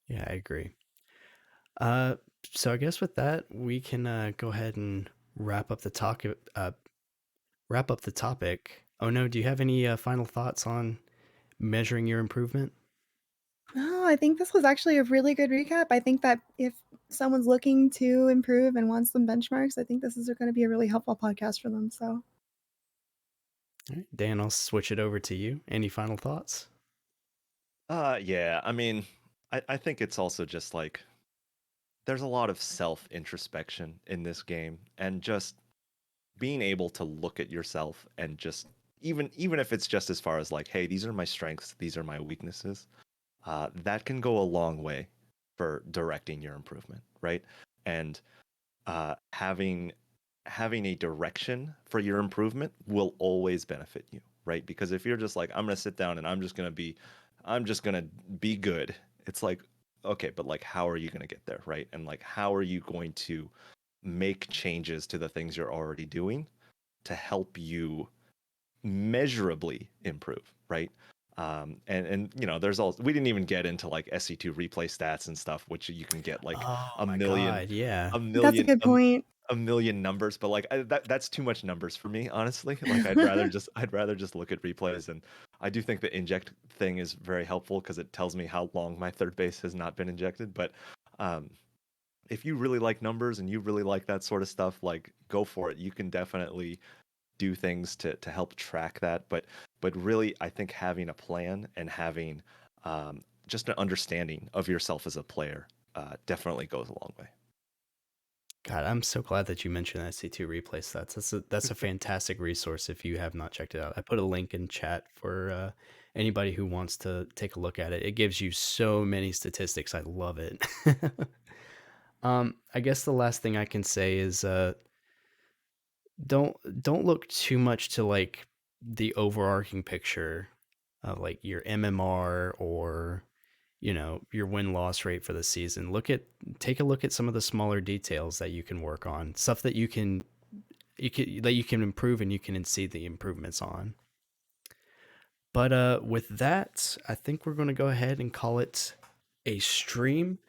Yeah, I agree. Uh, so I guess with that, we can go ahead and wrap up the talk. Wrap up the topic. Oh no, do you have any final thoughts on measuring your improvement? No, I think this was actually a really good recap. I think that if someone's looking to improve and wants some benchmarks, I think this is going to be a really helpful podcast for them. So, All right, Dan, I'll switch it over to you. Any final thoughts? Yeah, I mean, I think it's also just like there's a lot of self introspection in this game, and just being able to look at yourself and just even if it's just as far as like, hey, these are my strengths, these are my weaknesses, that can go a long way for directing your improvement, right? And having a direction for your improvement will always benefit you, right? Because if you're just like, I'm gonna sit down and I'm just gonna be good, it's like, okay, but like, how are you gonna get there, right? And like, how are you going to make changes to the things you're already doing to help you measurably improve, right? And there's also, we didn't even get into like SC2 replay stats and stuff, which you can get like Oh a my million, god, yeah. a that's a million, good point. a million numbers, but like that's too much numbers for me, honestly. Like I'd rather just look at replays, and I do think the inject thing is very helpful because it tells me how long my third base has not been injected. But um, if you really like numbers and you really like that sort of stuff, like go for it. You can definitely do things to help track that, but really I think having a plan and having just an understanding of yourself as a player definitely goes a long way. God, I'm so glad that you mentioned that C2 replay stats. That's a fantastic resource if you have not checked it out. I put a link in chat for anybody who wants to take a look at it. It gives you so many statistics. I love it. I guess the last thing I can say is don't look too much to like the overarching picture of like your MMR or your win-loss rate for the season. Take a look at some of the smaller details that you can work on, stuff that you can improve and you can see the improvements on. But with that, I think we're going to go ahead and call it a stream.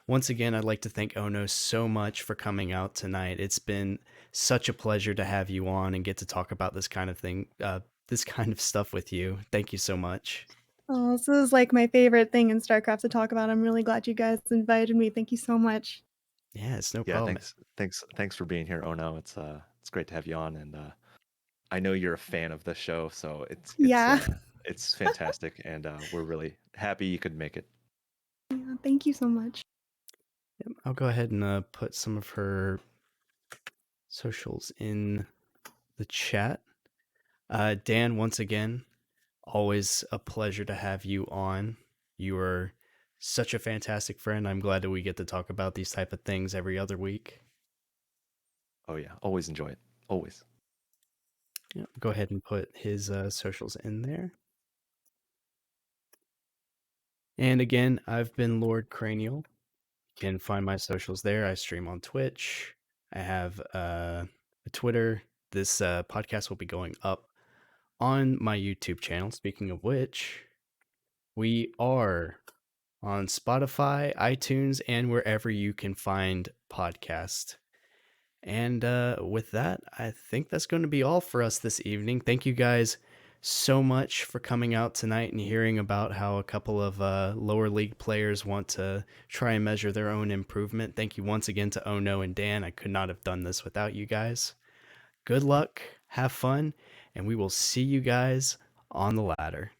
once again, I'd like to thank Ono so much for coming out tonight. It's been such a pleasure to have you on and get to talk about this kind of thing, this kind of stuff with you. Thank you so much. Oh, this is like my favorite thing in StarCraft to talk about. I'm really glad you guys invited me. Thank you so much. Yeah, it's no Yeah, problem. thanks for being here. Oh no, it's great to have you on, and I know you're a fan of the show, so Yeah. it's fantastic, and we're really happy you could make it. Yeah, thank you so much. I'll go ahead and put some of her socials in the chat. Dan, once again, always a pleasure to have you on. You are such a fantastic friend. I'm glad that we get to talk about these type of things every other week. Oh yeah, always enjoy it. Always. Yeah, go ahead and put his socials in there. And again, I've been Lord Cranial. You can find my socials there. I stream on Twitch. I have a Twitter. This podcast will be going up on my YouTube channel. Speaking of which, we are on Spotify, iTunes, and wherever you can find podcasts. And with that, I think that's going to be all for us this evening. Thank you guys so much for coming out tonight and hearing about how a couple of lower league players want to try and measure their own improvement. Thank you once again to Ono and Dan. I could not have done this without you guys. Good luck, have fun, and we will see you guys on the ladder.